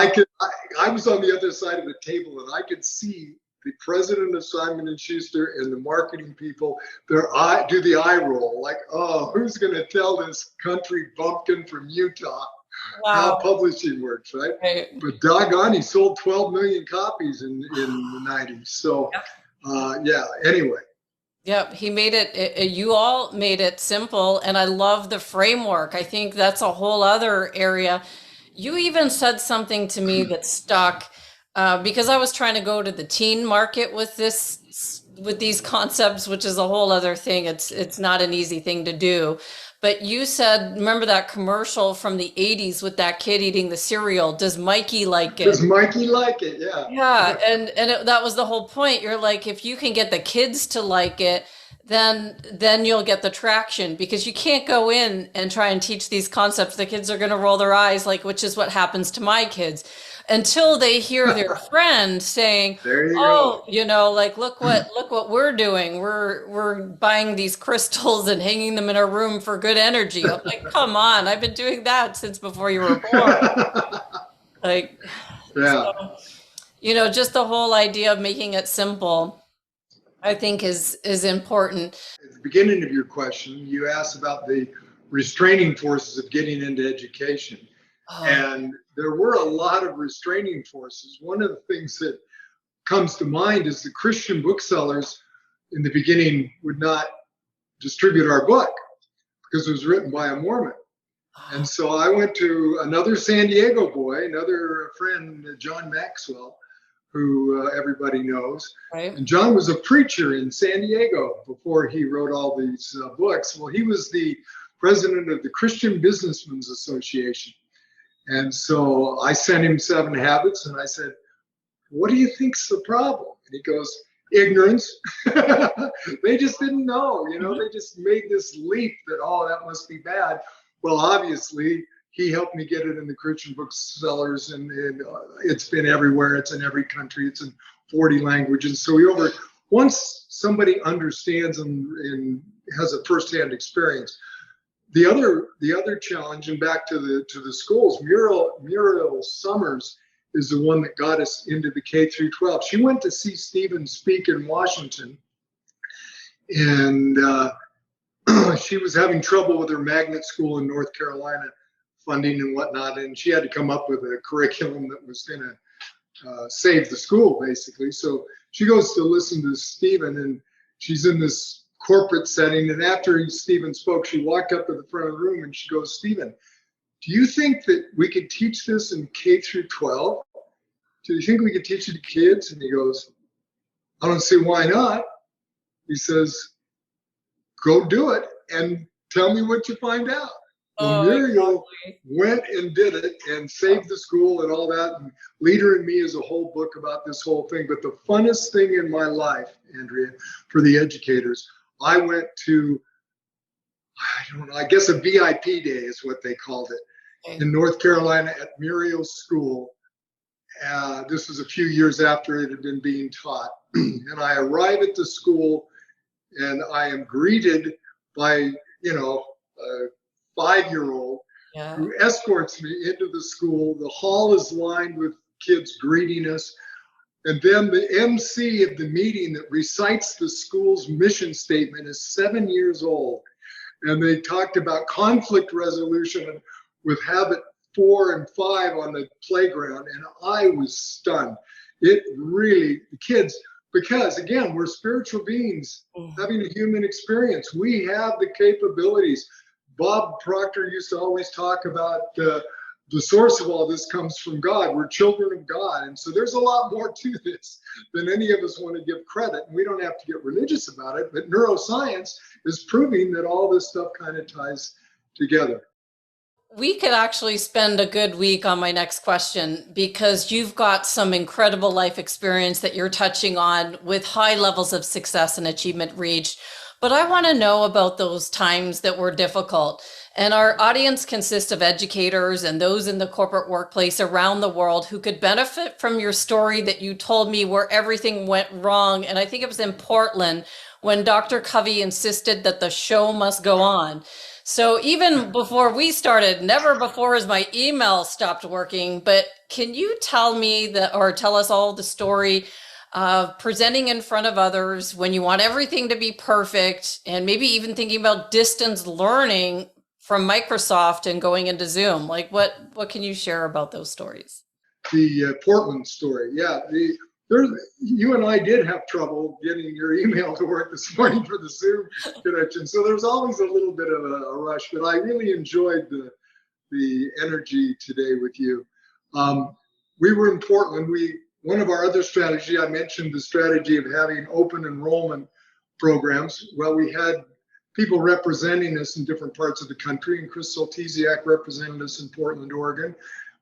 S2: I was on the other side of the table, and I could see the president of Simon & Schuster and the marketing people, do the eye roll, like, oh, who's going to tell this country bumpkin from Utah how publishing works, right? But doggone, he sold 12 million copies in the 90s. So, anyway.
S1: Yep, he made it, you all made it simple, and I love the framework. I think that's a whole other area. You even said something to me that stuck, because I was trying to go to the teen market with these concepts, which is a whole other thing. It's not an easy thing to do. But you said, remember that commercial from the 80s with that kid eating the cereal? Does Mikey like it?
S2: Does Mikey like it? Yeah.
S1: Yeah, and that was the whole point. You're like, if you can get the kids to like it, then you'll get the traction, because you can't go in and try and teach these concepts. The kids are going to roll their eyes, which is what happens to my kids, until they hear their friend saying, go. Look what we're doing. We're buying these crystals and hanging them in our room for good energy. I'm like, come on, I've been doing that since before you were born. So, just the whole idea of making it simple, I think is important.
S2: At the beginning of your question, you asked about the restraining forces of getting into education. And there were a lot of restraining forces. One of the things that comes to mind is the Christian booksellers in the beginning would not distribute our book because it was written by a Mormon. And so I went to another San Diego boy, another friend, John Maxwell, who everybody knows. Right. And John was a preacher in San Diego before he wrote all these books. Well, he was the president of the Christian Businessmen's Association. And so I sent him 7 Habits, and I said, what do you think's the problem? And he goes, ignorance. They just didn't know, they just made this leap that, that must be bad. Well, obviously, he helped me get it in the Christian booksellers, and it's been everywhere. It's in every country. It's in 40 languages. So once somebody understands and has a firsthand experience. The other challenge, and back to the schools, Muriel Summers is the one that got us into the K through 12. She went to see Stephen speak in Washington, and she was having trouble with her magnet school in North Carolina, funding and whatnot, and she had to come up with a curriculum that was going to save the school, basically. So she goes to listen to Stephen, and she's in this corporate setting, and after Stephen spoke, she walked up to the front of the room and she goes, Stephen, do you think that we could teach this in K through 12? Do you think we could teach it to kids? And he goes, I don't see why not. He says, go do it and tell me what you find out. Well,
S1: Oh,
S2: Muriel
S1: exactly.
S2: went and did it and saved the school and all that. And Leader in Me is a whole book about this whole thing. But the funnest thing in my life, Andrea, for the educators, I went to, I don't know, I guess a VIP day is what they called it,
S1: Okay.
S2: in North Carolina at Muriel's school. This was a few years after it had been being taught. And I arrive at the school and I am greeted by, a 5-year-old
S1: Yeah.
S2: who escorts me into the school. The hall is lined with kids greeting us. And then the MC of the meeting that recites the school's mission statement is 7 years old. And they talked about conflict resolution with habit 4 and 5 on the playground. And I was stunned. It really, the kids, because again, we're spiritual beings having a human experience. We have the capabilities. Bob Proctor used to always talk about the source of all this comes from God. We're children of God. And so there's a lot more to this than any of us want to give credit. And we don't have to get religious about it. But neuroscience is proving that all this stuff kind of ties together.
S1: We could actually spend a good week on my next question because you've got some incredible life experience that you're touching on with high levels of success and achievement reached. But I want to know about those times that were difficult. And our audience consists of educators and those in the corporate workplace around the world who could benefit from your story that you told me where everything went wrong. And I think it was in Portland when Dr. Covey insisted that the show must go on. So even before we started, never before has my email stopped working. But can you tell me or tell us all the story of presenting in front of others when you want everything to be perfect, and maybe even thinking about distance learning from Microsoft and going into Zoom? Like what can you share about those stories?
S2: The Portland story. Yeah. You and I did have trouble getting your email to work this morning for the Zoom connection. So there's always a little bit of a rush, but I really enjoyed the energy today with you. We were in Portland. One of our other strategy, I mentioned the strategy of having open enrollment programs. Well, we had people representing us in different parts of the country, and Chris Soltesiak represented us in Portland, Oregon,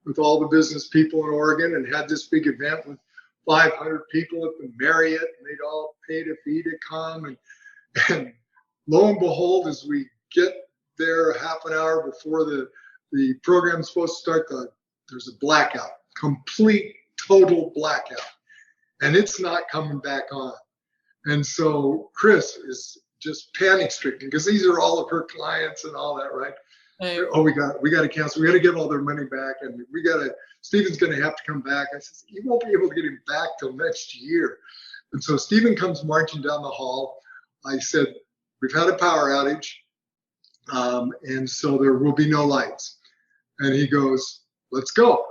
S2: with all the business people in Oregon, and had this big event with 500 people at the Marriott, and they'd all paid a fee to come. And lo and behold, as we get there half an hour before the program's supposed to start, there's a blackout, complete, total blackout. And it's not coming back on. And so Chris is just panic stricken because these are all of her clients and all that, right? Hey. Oh, we got to cancel. We got to give all their money back, and Stephen's going to have to come back. I said, you won't be able to get him back till next year. And so Stephen comes marching down the hall. I said, we've had a power outage, and so there will be no lights. And he goes, let's go.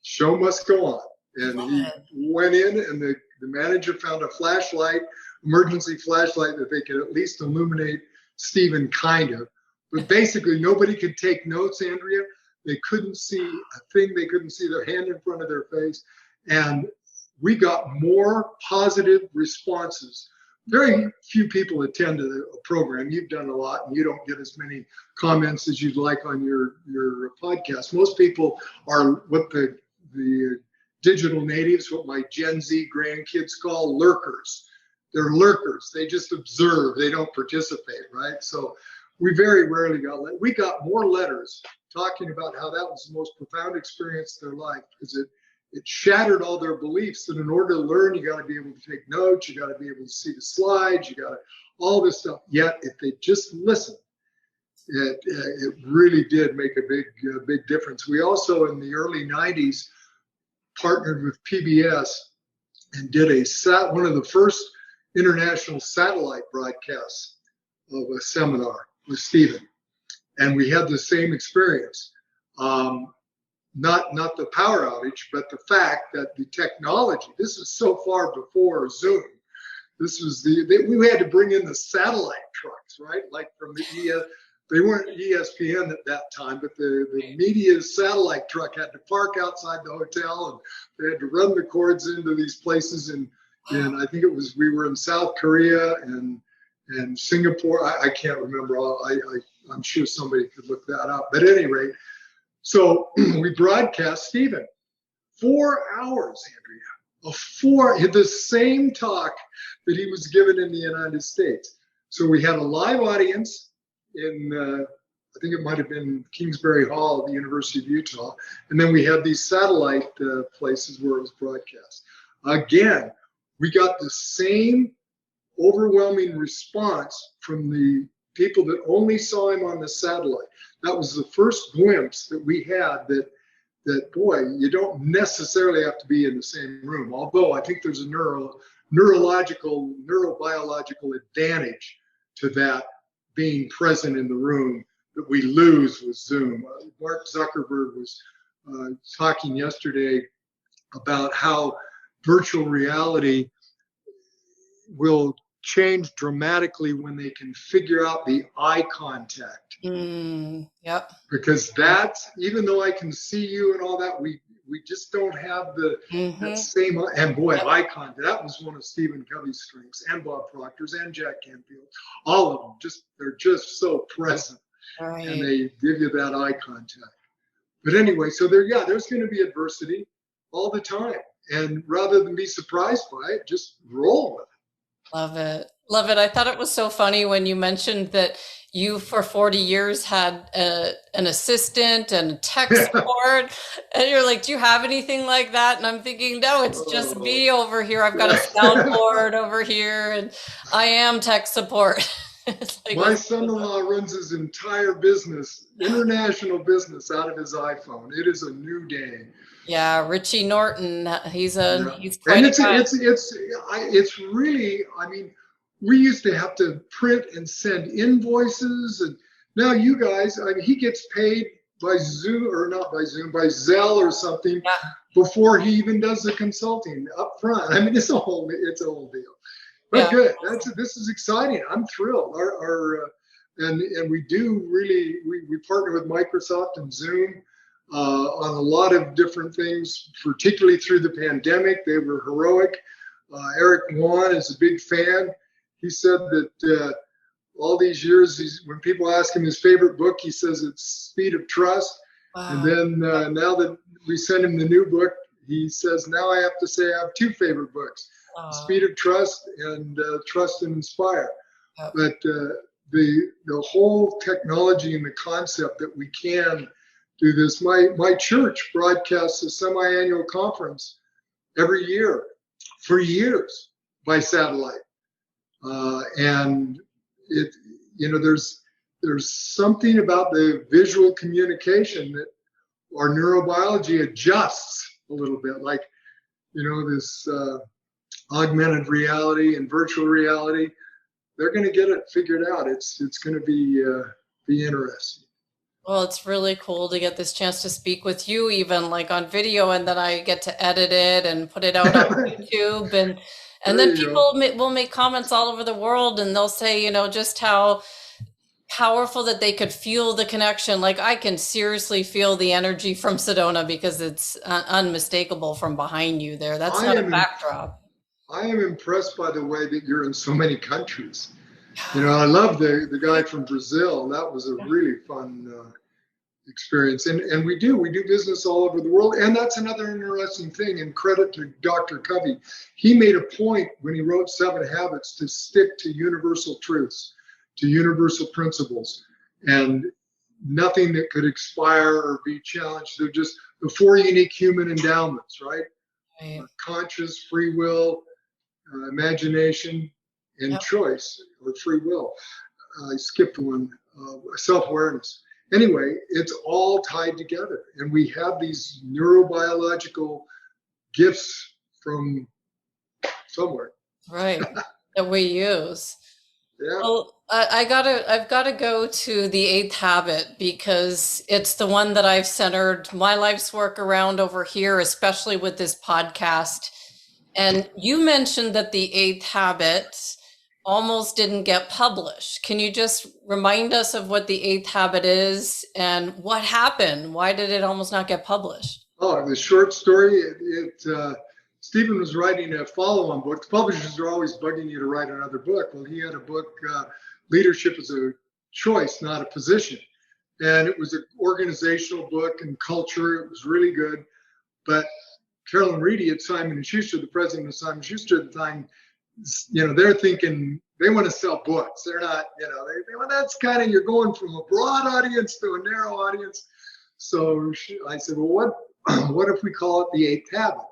S2: Show must go on. And he went in, and the manager found a flashlight, emergency flashlight, that they could at least illuminate Stephen, kind of. But basically, nobody could take notes, Andrea. They couldn't see a thing. They couldn't see their hand in front of their face. And we got more positive responses. Very few people attend a program. You've done a lot, and you don't get as many comments as you'd like on your podcast. Most people are what the digital natives, what my Gen Z grandkids call lurkers. They're lurkers. They just observe. They don't participate, right? So we very rarely we got more letters talking about how that was the most profound experience of their life, because it shattered all their beliefs that in order to learn, you got to be able to take notes, you got to be able to see the slides, you got to all this stuff. Yet if they just listen, it really did make a big difference. We also in the early 90s partnered with PBS and did one of the first international satellite broadcasts of a seminar with Stephen, and we had the same experience. Not the power outage, but the fact that the technology. This is so far before Zoom. This was we had to bring in the satellite trucks, right? Like from they weren't ESPN at that time, but the media satellite truck had to park outside the hotel, and they had to run the cords into these places. And I think we were in South Korea and and Singapore. I can't remember all. I'm sure somebody could look that up. But at any rate, so we broadcast Stephen 4 hours, Andrea, the same talk that he was given in the United States. So we had a live audience in, I think it might have been Kingsbury Hall at the University of Utah. And then we had these satellite places where it was broadcast. Again, we got the same overwhelming response from the people that only saw him on the satellite. That was the first glimpse that we had that boy, you don't necessarily have to be in the same room. Although I think there's a neurobiological advantage to that being present in the room that we lose with Zoom. Mark Zuckerberg was talking yesterday about how virtual reality will change dramatically when they can figure out the eye contact.
S1: Yep.
S2: Because that's, even though I can see you and all that, we just don't have that same, and boy, eye contact, that was one of Stephen Covey's strengths, and Bob Proctor's and Jack Canfield. All of them, they're just so present. Right. And they give you that eye contact. But anyway, so there's going to be adversity all the time. And rather than be surprised by it, just roll with it.
S1: Love it. Love it. I thought it was so funny when you mentioned that you for 40 years had an assistant and tech support. And you're like, do you have anything like that? And I'm thinking, no, it's just me over here. I've got a soundboard over here and I am tech support.
S2: Like, my son-in-law runs his entire business, international business, out of his iPhone. It is a new day.
S1: Yeah, Richie Norton. He's quite.
S2: And it's really. I mean, we used to have to print and send invoices, and now you guys. I mean, he gets paid by Zoom or not by Zoom, by Zelle or something before he even does the consulting up front. I mean, it's a whole deal. But good. This is exciting. I'm thrilled. And we do really we partner with Microsoft and Zoom on a lot of different things, particularly through the pandemic. They were heroic. Eric Wan is a big fan. He said that all these years, when people ask him his favorite book, he says it's Speed of Trust. Wow. And then now that we sent him the new book, he says, now I have to say I have two favorite books. Speed of Trust and Trust and Inspire. But the whole technology and the concept that we can do this. My church broadcasts a semi-annual conference every year for years by satellite. And it, there's something about the visual communication that our neurobiology adjusts a little bit, like, this augmented reality and virtual reality. They're going to get it figured out. It's going to be interesting.
S1: Well, it's really cool to get this chance to speak with you, even like on video, and then I get to edit it and put it out on YouTube, and then people will make comments all over the world, and they'll say, just how powerful that they could feel the connection. Like, I can seriously feel the energy from Sedona because it's unmistakable from behind you there. That's not a backdrop.
S2: I am impressed by the way that you're in so many countries. I love the guy from Brazil. That was a really fun experience. And we do business all over the world. And that's another interesting thing, and credit to Dr. Covey. He made a point when he wrote 7 Habits to stick to universal truths, to universal principles, and nothing that could expire or be challenged. They're just the 4 unique human endowments, right? Conscious, free will, imagination, and choice, or free will. I skipped one, self-awareness. Anyway, it's all tied together, and we have these neurobiological gifts from somewhere.
S1: Right, that we use.
S2: Yeah.
S1: Well, I've got to go to the 8th habit because it's the one that I've centered my life's work around over here, especially with this podcast. And you mentioned that the 8th habit almost didn't get published. Can you just remind us of what the 8th habit is and what happened? Why did it almost not get published?
S2: Oh, the short story, Stephen was writing a follow-on book. Publishers are always bugging you to write another book. Well, he had a book, Leadership is a Choice, Not a Position. And it was an organizational book and culture. It was really good. But Carolyn Reedy at Simon & Schuster, the president of Simon & Schuster at the time, they're thinking they want to sell books. They're not, well, that's kind of, you're going from a broad audience to a narrow audience. So I said, well, what if we call it the 8th habit?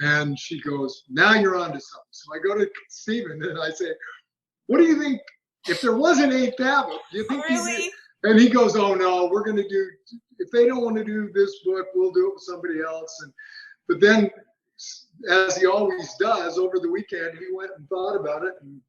S2: And she goes, now you're onto something. So I go to Stephen and I say, what do you think, if there was an 8th habit, do you think
S1: really?
S2: And he goes, oh no, we're going to do, if they don't want to do this book, we'll do it with somebody else. But then, as he always does, over the weekend, he went and thought about it and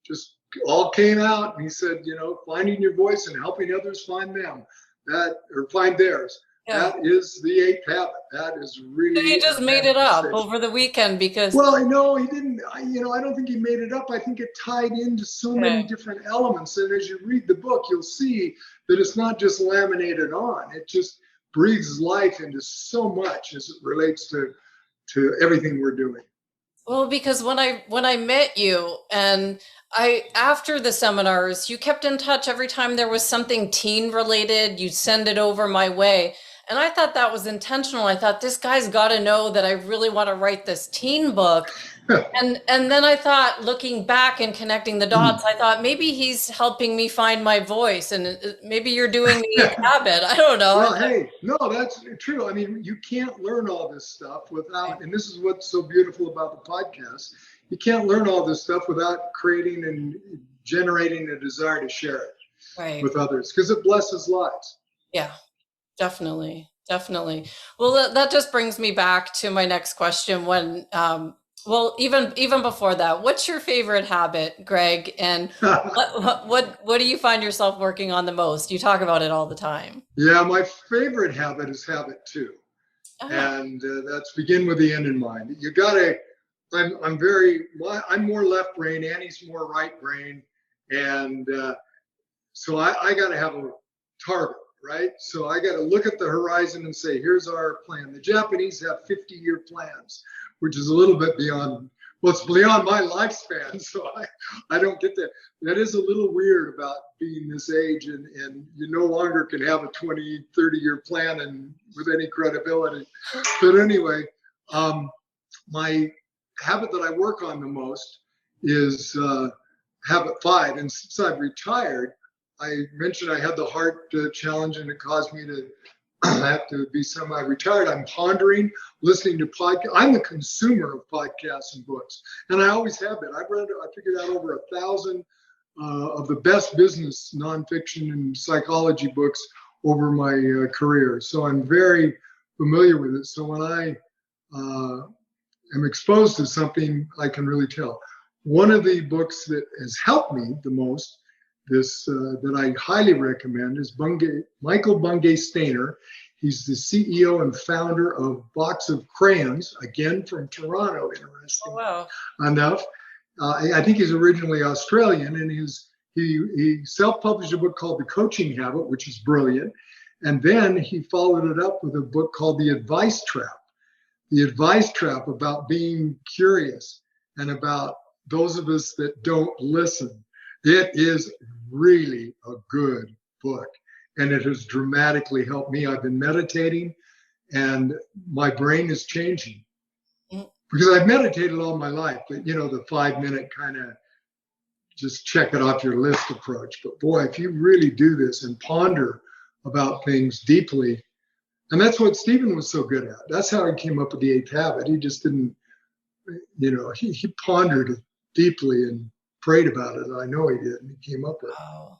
S2: just all came out. And he said, finding your voice and helping others find them, or find theirs. Yeah. That is the 8th habit. That is really.
S1: So he just made it up over the weekend because.
S2: Well, no, he didn't. I don't think he made it up. I think it tied into so many different elements. And as you read the book, you'll see that it's not just laminated on. It just breathes life into so much as it relates to everything we're doing.
S1: Well, because when I met you and after the seminars, you kept in touch every time there was something teen related, you'd send it over my way. And I thought that was intentional. I thought this guy's got to know that I really want to write this teen book. And then I thought, looking back and connecting the dots, I thought maybe he's helping me find my voice, and maybe you're doing the habit. I don't know.
S2: Well, hey, no, that's true. I mean, you can't learn all this stuff without, and this is what's so beautiful about the podcast. You can't learn all this stuff without creating and generating a desire to share it with others, because it blesses lives.
S1: Yeah. Definitely. Well, that just brings me back to my next question. When, even before that, what's your favorite habit, Greg? And what do you find yourself working on the most? You talk about it all the time.
S2: Yeah, my favorite habit is habit 2, and that's begin with the end in mind. You gotta. I'm more left brain. Annie's more right brain, and so I got to have a target. Right? So I got to look at the horizon and say, here's our plan. The Japanese have 50-year plans, which is a little bit beyond, it's beyond my lifespan. So I don't get that. That is a little weird about being this age, and you no longer can have a 20, 30-year plan and with any credibility. But anyway, my habit that I work on the most is habit 5. And since I've retired, I mentioned I had the heart challenge, and it caused me to have to be semi-retired. I'm pondering, listening to podcasts. I'm the consumer of podcasts and books, and I always have been. I figured out over 1,000 of the best business nonfiction and psychology books over my career. So I'm very familiar with it. So when I am exposed to something, I can really tell. One of the books that has helped me the most, that I highly recommend, is Michael Bungay Stainer. He's the CEO and founder of Box of Crayons, again from Toronto, interesting enough. I think he's originally Australian, and he self-published a book called The Coaching Habit, which is brilliant. And then he followed it up with a book called The Advice Trap. The Advice Trap, about being curious and about those of us that don't listen. It is really a good book, and it has dramatically helped me. I've been meditating, and my brain is changing because I've meditated all my life, but the 5-minute kind of just check it off your list approach. But boy, if you really do this and ponder about things deeply, and that's what Stephen was so good at. That's how he came up with the 8th habit. He just didn't, he pondered it deeply and prayed about it. I know he did, and he came up with it.
S1: Oh.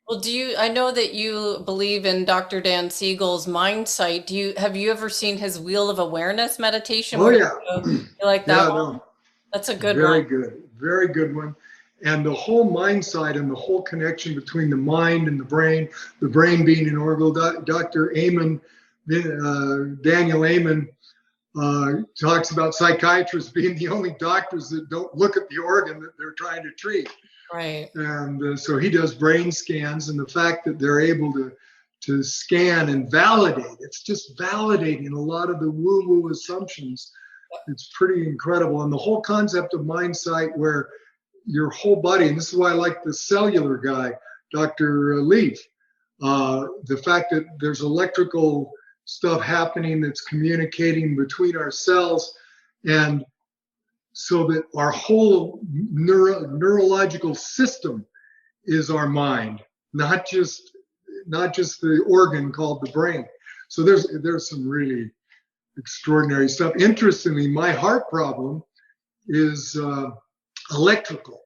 S1: Well, I know that you believe in Dr. Dan Siegel's Mindsight. Have you ever seen his Wheel of Awareness meditation?
S2: Oh, yeah.
S1: You like that one? No. That's a good one.
S2: Very good one. And the whole Mindsight and the whole connection between the mind and the brain being an organ. Dr. Amen, Daniel Amen, talks about psychiatrists being the only doctors that don't look at the organ that they're trying to treat.
S1: Right.
S2: And so he does brain scans, and the fact that they're able to scan and validate, it's just validating a lot of the woo-woo assumptions It's pretty incredible. And the whole concept of mind sight, where your whole body, and this is why I like the cellular guy, Dr. Leaf, the fact that there's electrical stuff happening that's communicating between our cells, and so that our whole neurological system is our mind, not just the organ called the brain. So there's some really extraordinary stuff. Interestingly, my heart problem is electrical.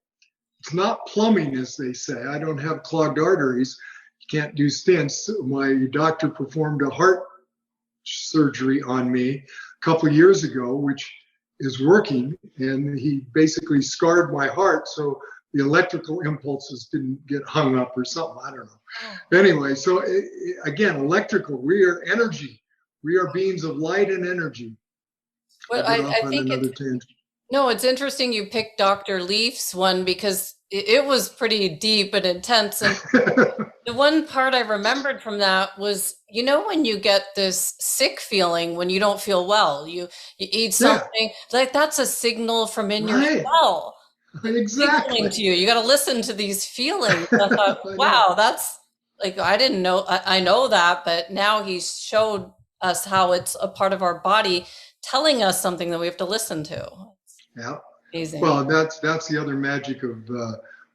S2: It's not plumbing, as they say. I don't have clogged arteries. You can't do stents. My doctor performed a heart surgery on me a couple of years ago, which is working, and he basically scarred my heart so the electrical impulses didn't get hung up or something. I don't know. Anyway, so again, electrical, we are energy. We are beings of light and energy.
S1: Well, I think it's interesting you picked Dr. Leaf's one, because it was pretty deep and intense. And the one part I remembered from that was, when you get this sick feeling when you don't feel well, you eat something, like that's a signal from in your cell.
S2: Exactly.
S1: To you. You got to listen to these feelings. I thought, wow, that's like, I didn't know, I know that, but now he's showed us how it's a part of our body telling us something that we have to listen to.
S2: Yeah.
S1: Amazing.
S2: Well, that's the other magic of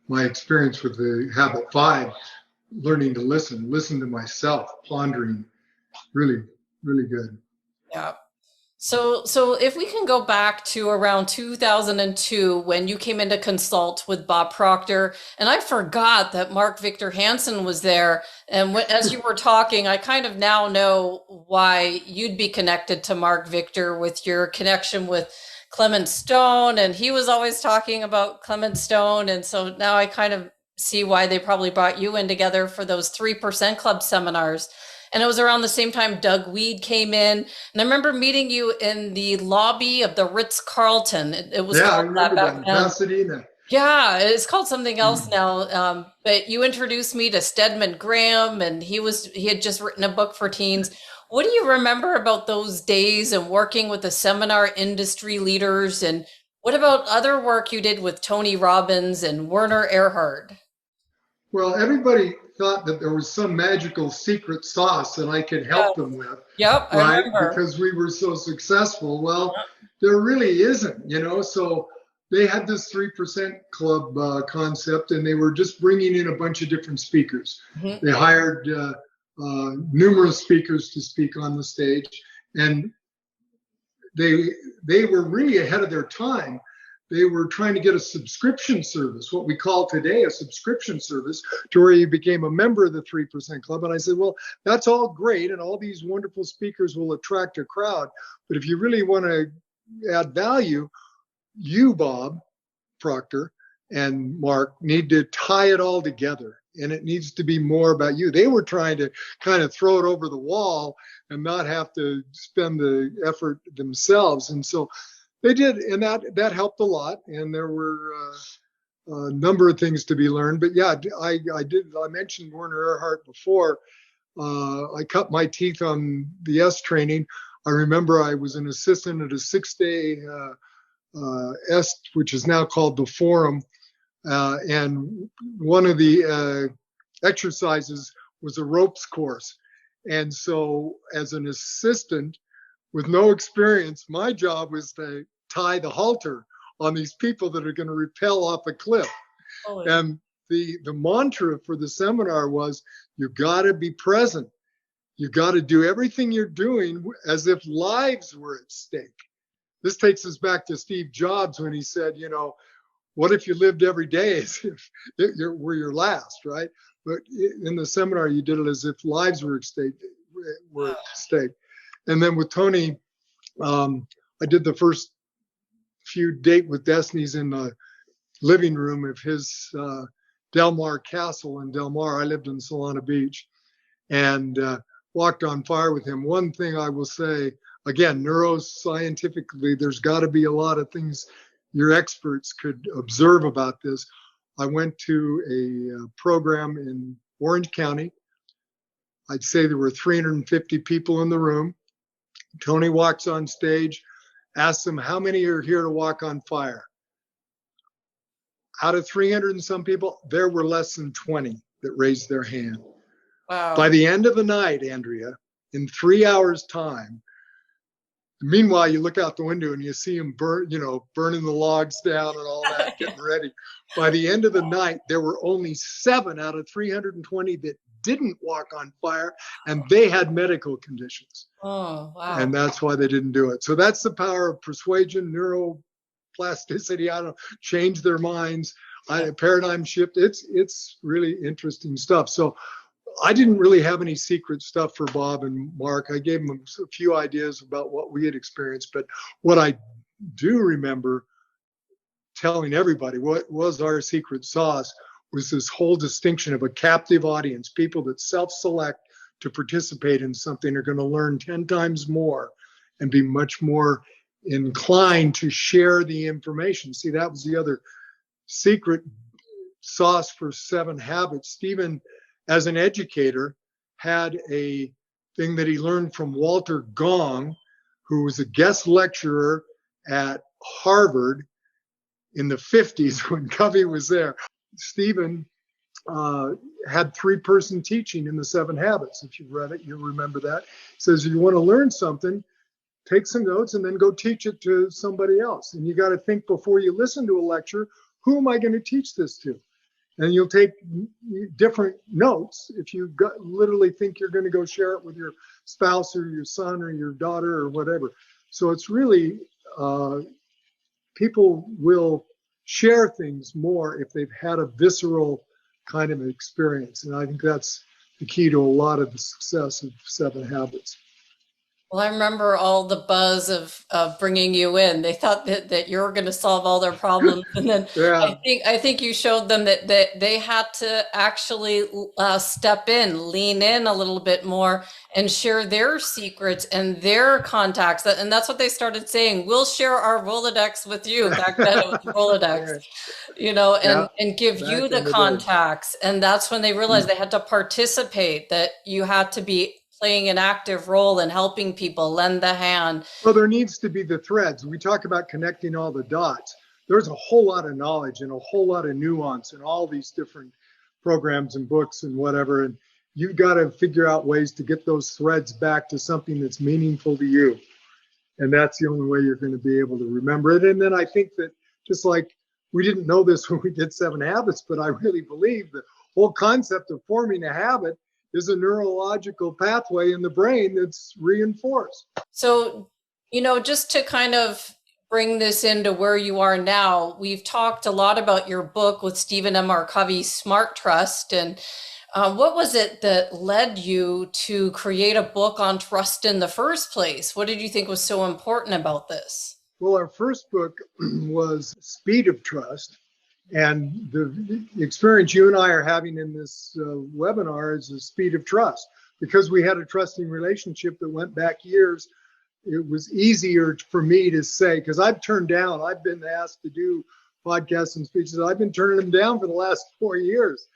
S2: my experience with the Habit 5, learning to listen to myself, pondering. Really, really good.
S1: Yeah. So if we can go back to around 2002, when you came in to consult with Bob Proctor, and I forgot that Mark Victor Hansen was there. And as you were talking, I kind of now know why you'd be connected to Mark Victor with your connection with Clement Stone. And he was always talking about Clement Stone. And so now I kind of see why they probably brought you in together for those 3% Club seminars. And it was around the same time Doug Weed came in. And I remember meeting you in the lobby of the Ritz-Carlton. It was
S2: I
S1: called
S2: remember
S1: that back then.
S2: Pasadena.
S1: Yeah, it's called something else now. But you introduced me to Stedman Graham, and he had just written a book for teens. What do you remember about those days and working with the seminar industry leaders? And what about other work you did with Tony Robbins and Werner Erhard?
S2: Well, everybody thought that there was some magical secret sauce that I could help them with.
S1: Yep,
S2: right?
S1: I remember.
S2: Because we were so successful. Well, there really isn't, So they had this 3% Club concept, and they were just bringing in a bunch of different speakers. Mm-hmm. They hired numerous speakers to speak on the stage, and they were really ahead of their time. They were trying to get a subscription service, what we call today a subscription service, to where you became a member of the 3% Club. And I said, well, that's all great, and all these wonderful speakers will attract a crowd. But if you really want to add value, you, Bob Proctor, and Mark need to tie it all together. And it needs to be more about you. They were trying to kind of throw it over the wall and not have to spend the effort themselves. And so they did, and that helped a lot. And there were a number of things to be learned. But yeah, I mentioned Werner Erhard before. I cut my teeth on the S training. I remember I was an assistant at a 6-day S, which is now called the Forum. And one of the exercises was a ropes course. And so as an assistant with no experience, my job was to tie the halter on these people that are going to rappel off a cliff. Oh, yeah. And the mantra for the seminar was, you got to be present. You got to do everything you're doing as if lives were at stake. This takes us back to Steve Jobs when he said, what if you lived every day as if it were your last, right? But in the seminar, you did it as if lives were at stake. And then with Tony, I did the first few Date with Destinies in the living room of his Del Mar Castle in Del Mar. I lived in Solana Beach, and walked on fire with him. One thing I will say, again, neuroscientifically, there's got to be a lot of things your experts could observe about this. I went to a program in Orange County. I'd say there were 350 people in the room. Tony walks on stage, asked them, how many are here to walk on fire? Out of 300 and some people, there were less than 20 that raised their hand.
S1: Wow.
S2: By the end of the night, Andrea, in 3 hours time, meanwhile, you look out the window and you see them burning the logs down and all that, getting ready. By the end of the night, there were only 7 out of 320 that didn't walk on fire, and they had medical conditions.
S1: Oh, wow.
S2: And that's why they didn't do it. So that's the power of persuasion, neuroplasticity, change their minds, paradigm shift. It's really interesting stuff. So I didn't really have any secret stuff for Bob and Mark. I gave them a few ideas about what we had experienced, but what I do remember telling everybody what was our secret sauce was this whole distinction of a captive audience. People that self-select to participate in something are going to learn 10 times more and be much more inclined to share the information. See, that was the other secret sauce for 7 Habits. Stephen, as an educator, had a thing that he learned from Walter Gong, who was a guest lecturer at Harvard in the 50s when Covey was there. Stephen had 3-person teaching in the 7 Habits. If you've read it, you'll remember that. He says, if you want to learn something, take some notes and then go teach it to somebody else. And you got to think before you listen to a lecture, who am I going to teach this to? And you'll take different notes if you literally think you're going to go share it with your spouse or your son or your daughter or whatever. So it's really, people will share things more if they've had a visceral kind of experience. And I think that's the key to a lot of the success of 7 Habits.
S1: Well, I remember all the buzz of bringing you in. They thought that you were going to solve all their problems, and then
S2: Yeah.
S1: I think you showed them that they had to actually step in, lean in a little bit more, and share their secrets and their contacts. And that's what they started saying. We'll share our Rolodex with you. Back then it was Rolodex, and give
S2: Back
S1: you the
S2: in the day.
S1: contacts. And that's when they realized they had to participate. That you had to be playing an active role in helping people, lend the hand.
S2: Well, there needs to be the threads. We talk about connecting all the dots. There's a whole lot of knowledge and a whole lot of nuance in all these different programs and books and whatever. And you've got to figure out ways to get those threads back to something that's meaningful to you. And that's the only way you're going to be able to remember it. And then I think that just like we didn't know this when we did 7 Habits, but I really believe the whole concept of forming a habit is a neurological pathway in the brain that's reinforced.
S1: So, just to kind of bring this into where you are now, we've talked a lot about your book with Stephen M.R. Covey, Smart Trust. And what was it that led you to create a book on trust in the first place? What did you think was so important about this?
S2: Well, our first book was Speed of Trust. And the experience you and I are having in this webinar is the speed of trust. Because we had a trusting relationship that went back years, it was easier for me to say, because I've been asked to do podcasts and speeches. I've been turning them down for the last 4 years.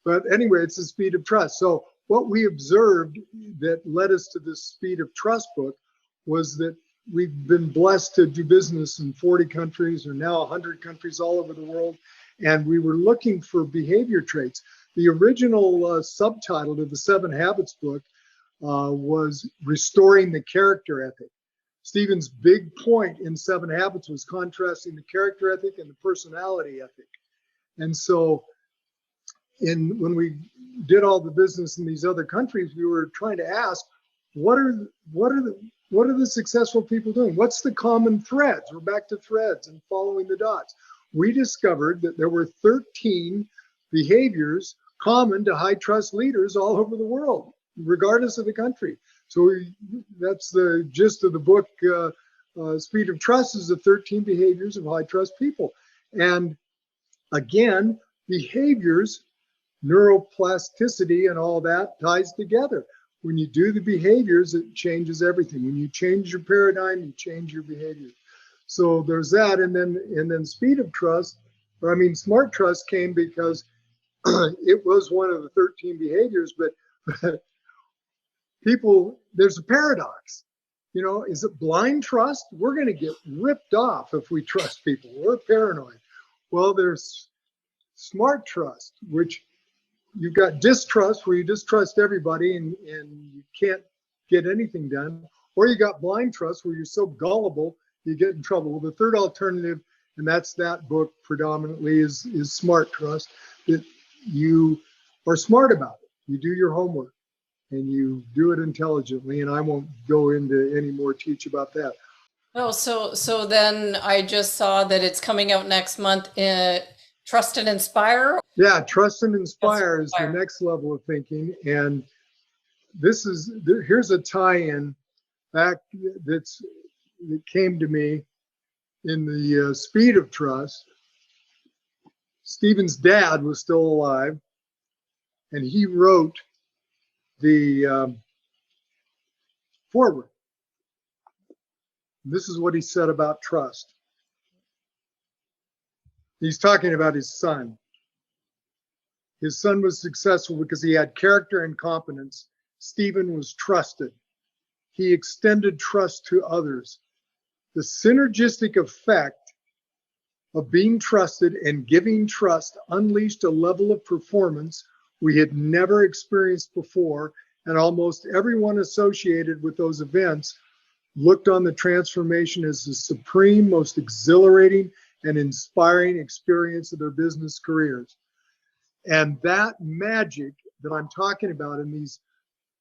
S2: But anyway, it's the speed of trust. So what we observed that led us to this Speed of Trust book was that we've been blessed to do business in 40 countries or now 100 countries all over the world. And we were looking for behavior traits. The original subtitle to the 7 Habits book was Restoring the Character Ethic. Stephen's big point in 7 Habits was contrasting the character ethic and the personality ethic. And so when we did all the business in these other countries, we were trying to ask, what are the successful people doing? What's the common threads? We're back to threads and following the dots. We discovered that there were 13 behaviors common to high trust leaders all over the world, regardless of the country. So that's the gist of the book. Speed of Trust is the 13 behaviors of high trust people. And again, behaviors, neuroplasticity and all that ties together. When you do the behaviors, it changes everything. When you change your paradigm, you change your behavior. So there's that, and then Speed of Trust, Smart Trust came because it was one of the 13 behaviors, but people, there's a paradox. is it blind trust? We're going to get ripped off if we trust people. We're paranoid. Well, there's smart trust, which you've got distrust, where you distrust everybody and you can't get anything done. Or you got blind trust, where you're so gullible, you get in trouble. Well, the third alternative, and that's that book predominantly, is smart trust, that you are smart about it. You do your homework and you do it intelligently. And I won't go into any more teach about that.
S1: Oh, so then I just saw that it's coming out next month. Trust and Inspire.
S2: Yeah, Trust and Inspire is the next level of thinking. And here's a tie-in back that came to me in the Speed of Trust. Stephen's dad was still alive, and he wrote the foreword. This is what he said about trust. He's talking about his son. His son was successful because he had character and competence. Stephen was trusted. He extended trust to others. The synergistic effect of being trusted and giving trust unleashed a level of performance we had never experienced before, and almost everyone associated with those events looked on the transformation as the supreme, most exhilarating and inspiring experience of their business careers. And that magic that I'm talking about in these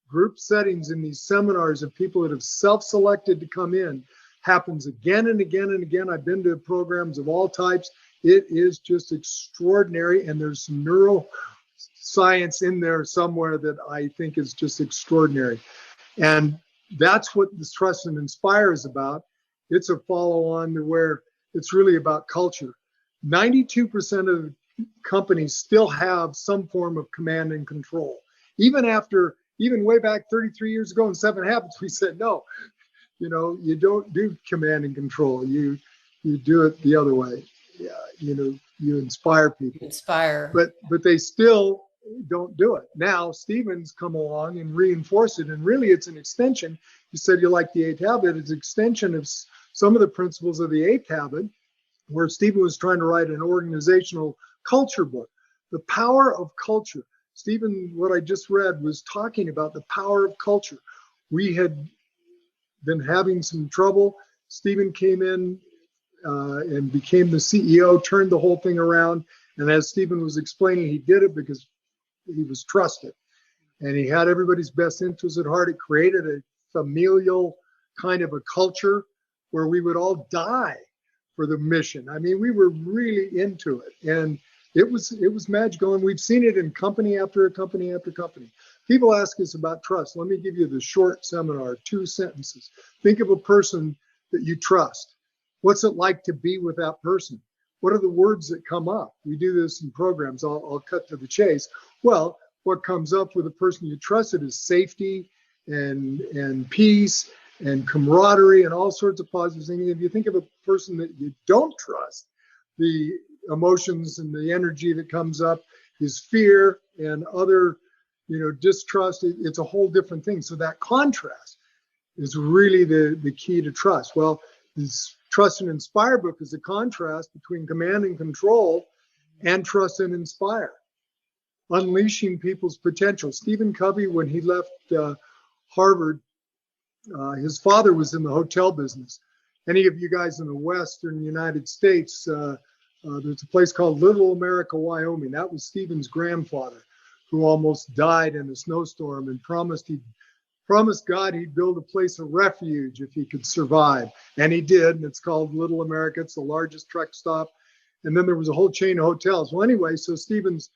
S2: group settings, in these seminars of people that have self-selected to come in, happens again and again and again. I've been to programs of all types. It is just extraordinary. And there's some neuroscience in there somewhere that I think is just extraordinary. And that's what this Trust and Inspire is about. It's a follow-on to where it's really about culture. 92% of companies still have some form of command and control. Even way back 33 years ago in 7 Habits, we said, no, you don't do command and control. You do it the other way. Yeah, you inspire people. But they still don't do it. Now, Stephen's come along and reinforced it, and really it's an extension. You said you like the 8th habit. It's an extension of some of the principles of the 8th habit, where Stephen was trying to write an organizational culture book. The power of culture. Stephen, what I just read, was talking about the power of culture. We had been having some trouble. Stephen came in and became the CEO, turned the whole thing around. And as Stephen was explaining, he did it because he was trusted. And he had everybody's best interests at heart. It created a familial kind of a culture where we would all die for the mission. I mean, we were really into it. And it was magical. And we've seen it in company after company after company. People ask us about trust. Let me give you the short seminar, 2 sentences. Think of a person that you trust. What's it like to be with that person? What are the words that come up? We do this in programs. I'll cut to the chase. Well, what comes up with a person you trusted is safety and peace and camaraderie and all sorts of positive things. If you think of a person that you don't trust, the emotions and the energy that comes up is fear and other, distrust. It's a whole different thing. So that contrast is really the key to trust. Well, this Trust and Inspire book is a contrast between command and control and trust and inspire, unleashing people's potential. Stephen Covey, when he left Harvard, his father was in the hotel business. Any of you guys in the Western United States, there's a place called Little America, Wyoming. That was Stephen's grandfather, who almost died in a snowstorm and promised God he'd build a place of refuge if he could survive. And he did, and it's called Little America. It's the largest truck stop. And then there was a whole chain of hotels. Well, anyway, so Stephen's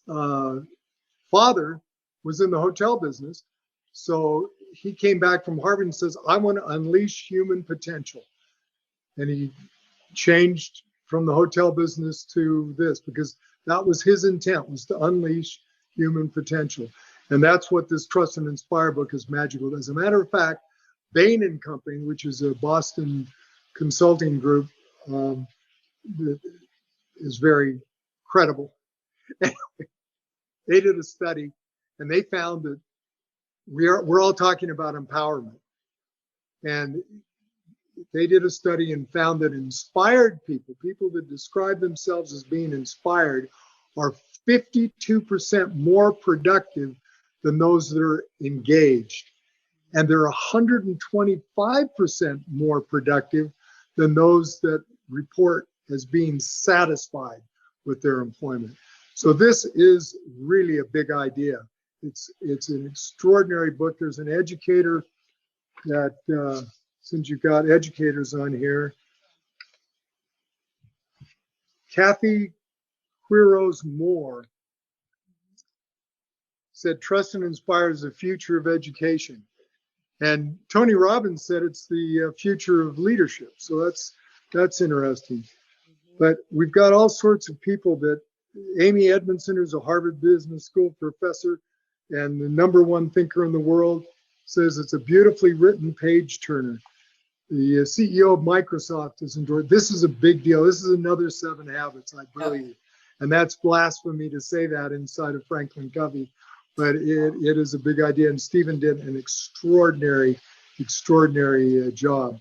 S2: father was in the hotel business. So he came back from Harvard and says, I want to unleash human potential. And he changed from the hotel business to this because that was his intent, was to unleash human potential. And that's what this Trust and Inspire book is magical. As a matter of fact, Bain and Company, which is a Boston consulting group, that is very credible. They did a study and they found that we're all talking about empowerment. And they did a study and found that inspired people, people that describe themselves as being inspired, are 52% more productive than those that are engaged. And they're 125% more productive than those that report as being satisfied with their employment. So this is really a big idea. It's an extraordinary book. There's an educator that, since you've got educators on here, Kathy Quiros Moore said, "Trust and Inspire is the future of education." And Tony Robbins said it's the future of leadership. So that's interesting. But we've got all sorts of people that Amy Edmondson, who's a Harvard Business School professor and the #1 thinker in the world, says it's a beautifully written page turner. The CEO of Microsoft has enjoyed. This is a big deal. This is another 7 habits, I believe. And that's blasphemy to say that inside of Franklin Covey. But it is a big idea. And Stephen did an extraordinary job.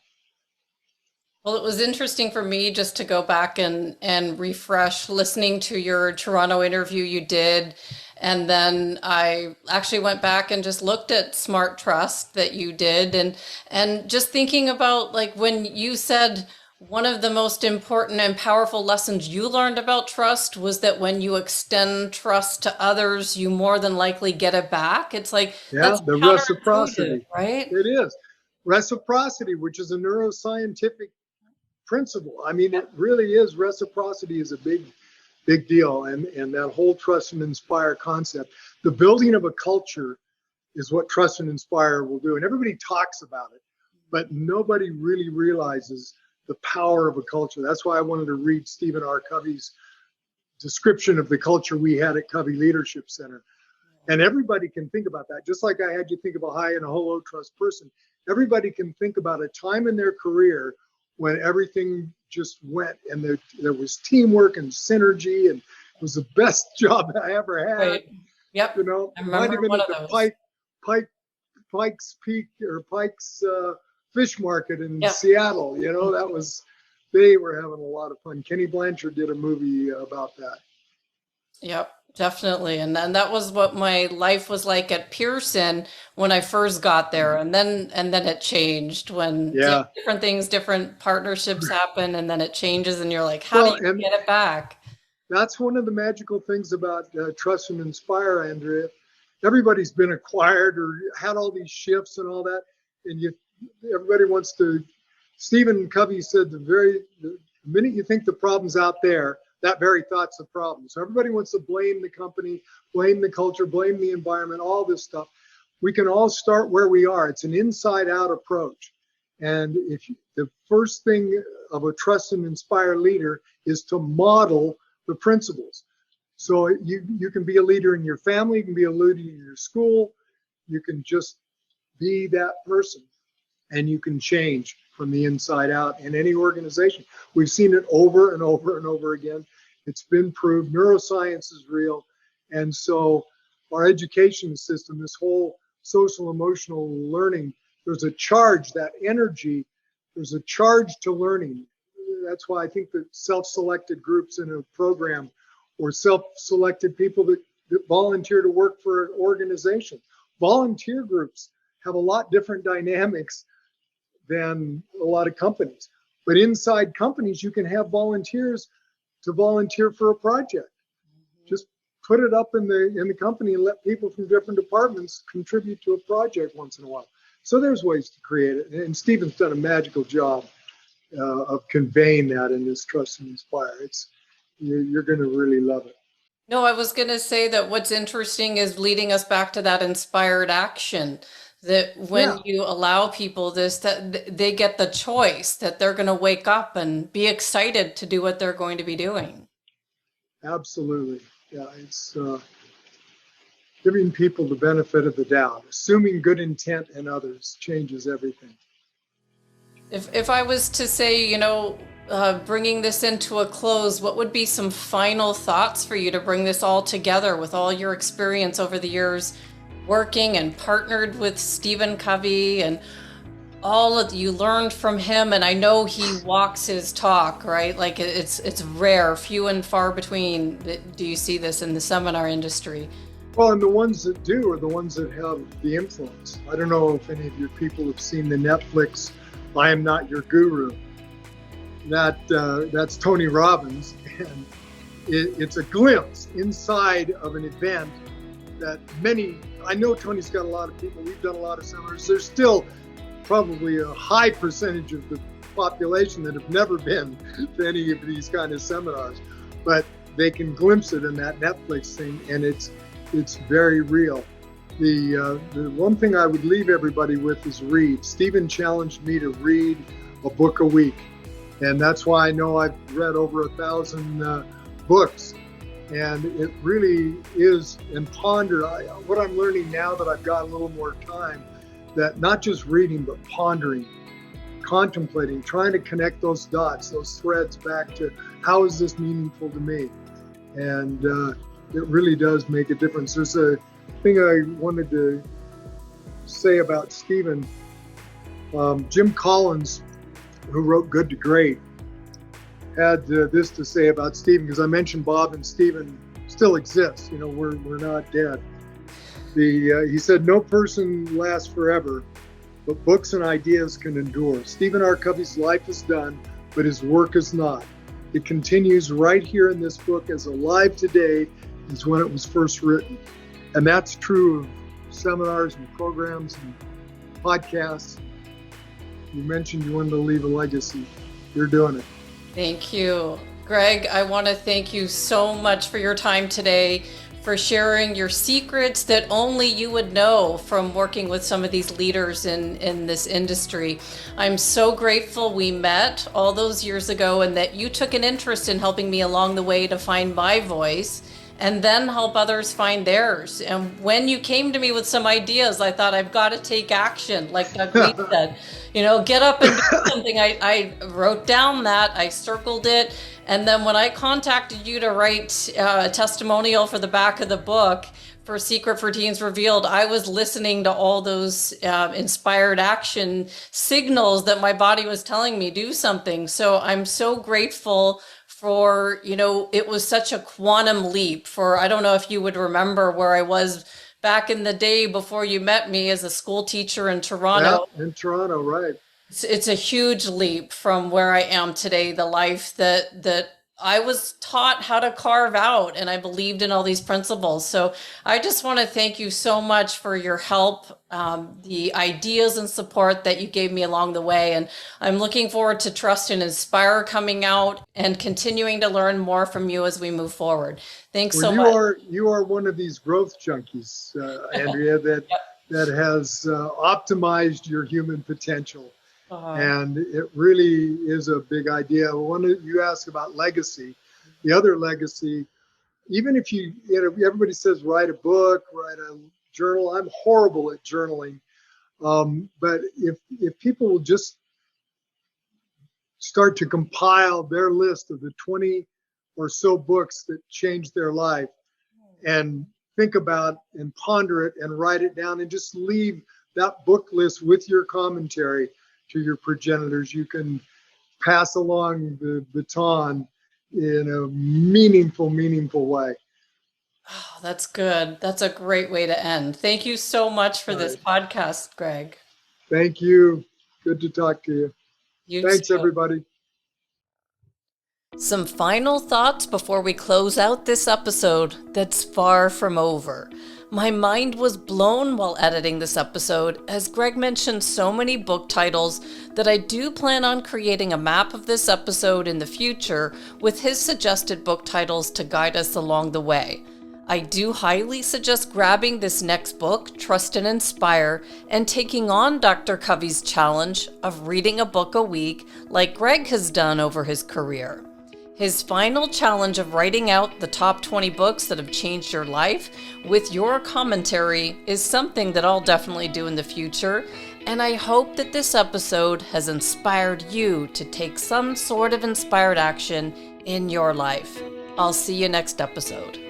S1: Well, it was interesting for me just to go back and refresh listening to your Toronto interview you did. And then I actually went back and just looked at Smart Trust that you did. And just thinking about, like, when you said one of the most important and powerful lessons you learned about trust was that when you extend trust to others, you more than likely get it back. It's like, that's
S2: the reciprocity,
S1: right?
S2: It is reciprocity, which is a neuroscientific principle. I mean, it really is. Reciprocity is a big deal. And that whole trust and inspire concept, the building of a culture, is what trust and inspire will do. And everybody talks about it, but nobody really realizes the power of a culture. That's why I wanted to read Stephen R. Covey's description of the culture we had at Covey Leadership Center. And everybody can think about that. Just like I had you think of a high and a low trust person, everybody can think about a time in their career when everything just went and there was teamwork and synergy, and it was the best job I ever had.
S1: Right. Yep.
S2: You know,
S1: I remember
S2: might have been
S1: one
S2: at
S1: of
S2: the
S1: those.
S2: Pikes Peak or Pikes Fish Market in Seattle. You know, they were having a lot of fun. Kenny Blanchard did a movie about that.
S1: Yep, definitely. And then that was what my life was like at Pearson when I first got there. And then it changed when different things, different partnerships happen, and then it changes and you're like, how do you get it back?
S2: That's one of the magical things about Trust and Inspire, Andrea. Everybody's been acquired or had all these shifts and all that. And everybody wants to. Stephen Covey said the minute you think the problem's out there, that very thought's the problem. So everybody wants to blame the company, blame the culture, blame the environment, all this stuff. We can all start where we are. It's an inside-out approach. And the first thing of a trust and inspire leader is to model the principles. So you can be a leader in your family, you can be a leader in your school, you can just be that person, and you can change from the inside out in any organization. We've seen it over and over and over again. It's been proved. Neuroscience is real. And so our education system, this whole social emotional learning, there's a charge, that energy, there's a charge to learning. That's why I think that self-selected groups in a program, or self-selected people that volunteer to work for an organization. Volunteer groups have a lot different dynamics than a lot of companies. But inside companies, you can have volunteers to volunteer for a project. Just put it up in the company and let people from different departments contribute to a project once in a while. So there's ways to create it. And Stephen's done a magical job of conveying that in this Trust and Inspire. You're going to really love it.
S1: No, I was going to say that what's interesting is leading us back to that inspired action. That when you allow people this, that they get the choice, that they're going to wake up and be excited to do what they're going to be doing.
S2: Absolutely. Yeah, it's giving people the benefit of the doubt. Assuming good intent in others changes everything.
S1: If I was to say, bringing this into a close, what would be some final thoughts for you to bring this all together with all your experience over the years working and partnered with Stephen Covey? And all of you learned from him, and I know he walks his talk, right? Like it's rare, few and far between. Do you see this in the seminar industry?
S2: Well, and the ones that do are the ones that have the influence. I don't know if any of your people have seen the Netflix "I Am Not Your Guru." That's Tony Robbins, and it's a glimpse inside of an event that I know Tony's got a lot of people. We've done a lot of seminars. There's still probably a high percentage of the population that have never been to any of these kind of seminars, but they can glimpse it in that Netflix thing, and it's very real. The one thing I would leave everybody with is read. Stephen challenged me to read a book a week, and that's why I know I've read over 1,000 books, and it really is. And ponder. What I'm learning now that I've got a little more time, that not just reading, but pondering, contemplating, trying to connect those dots, those threads back to how is this meaningful to me? And it really does make a difference. There's a thing I wanted to say about Stephen. Jim Collins, who wrote Good to Great, had this to say about Stephen, because I mentioned Bob and Stephen still exist. We're not dead. He said, "No person lasts forever, but books and ideas can endure. Stephen R. Covey's life is done, but his work is not. It continues right here in this book, as alive today as when it was first written." And that's true of seminars and programs and podcasts. You mentioned you wanted to leave a legacy. You're doing it.
S1: Thank you. Greg, I want to thank you so much for your time today, for sharing your secrets that only you would know from working with some of these leaders in this industry. I'm so grateful we met all those years ago, and that you took an interest in helping me along the way to find my voice and then help others find theirs. And when you came to me with some ideas, I thought, I've got to take action. Like Doug Lee said, get up and do something. I wrote down that, I circled it. And then when I contacted you to write a testimonial for the back of the book for Secret for Teens Revealed, I was listening to all those inspired action signals that my body was telling me do something. So I'm so grateful for, it was such a quantum leap I don't know if you would remember where I was back in the day before you met me as a school teacher in Toronto.
S2: Yeah, in Toronto, right.
S1: It's a huge leap from where I am today, the life that I was taught how to carve out, and I believed in all these principles. So I just want to thank you so much for your help, the ideas and support that you gave me along the way. And I'm looking forward to Trust and Inspire coming out and continuing to learn more from you as we move forward. Thanks so much.
S2: You are one of these growth junkies, Andrea, that has optimized your human potential. And it really is a big idea. You asked about legacy. The other legacy, even if everybody says write a book, write a journal. I'm horrible at journaling. But if people will just start to compile their list of the 20 or so books that changed their life, and think about and ponder it and write it down, and just leave that book list with your commentary to your progenitors, you can pass along the baton in a meaningful way.
S1: Oh, that's good. That's a great way to end. Thank you so much for this podcast, Greg.
S2: Thank you. Good to talk to you. Thanks,
S1: too.
S2: everybody.
S1: Some final thoughts before we close out this episode that's far from over. My mind was blown while editing this episode, as Greg mentioned so many book titles that I do plan on creating a map of this episode in the future with his suggested book titles to guide us along the way. I do highly suggest grabbing this next book, Trust and Inspire, and taking on Dr. Covey's challenge of reading a book a week like Greg has done over his career. His final challenge of writing out the top 20 books that have changed your life with your commentary is something that I'll definitely do in the future, and I hope that this episode has inspired you to take some sort of inspired action in your life. I'll see you next episode.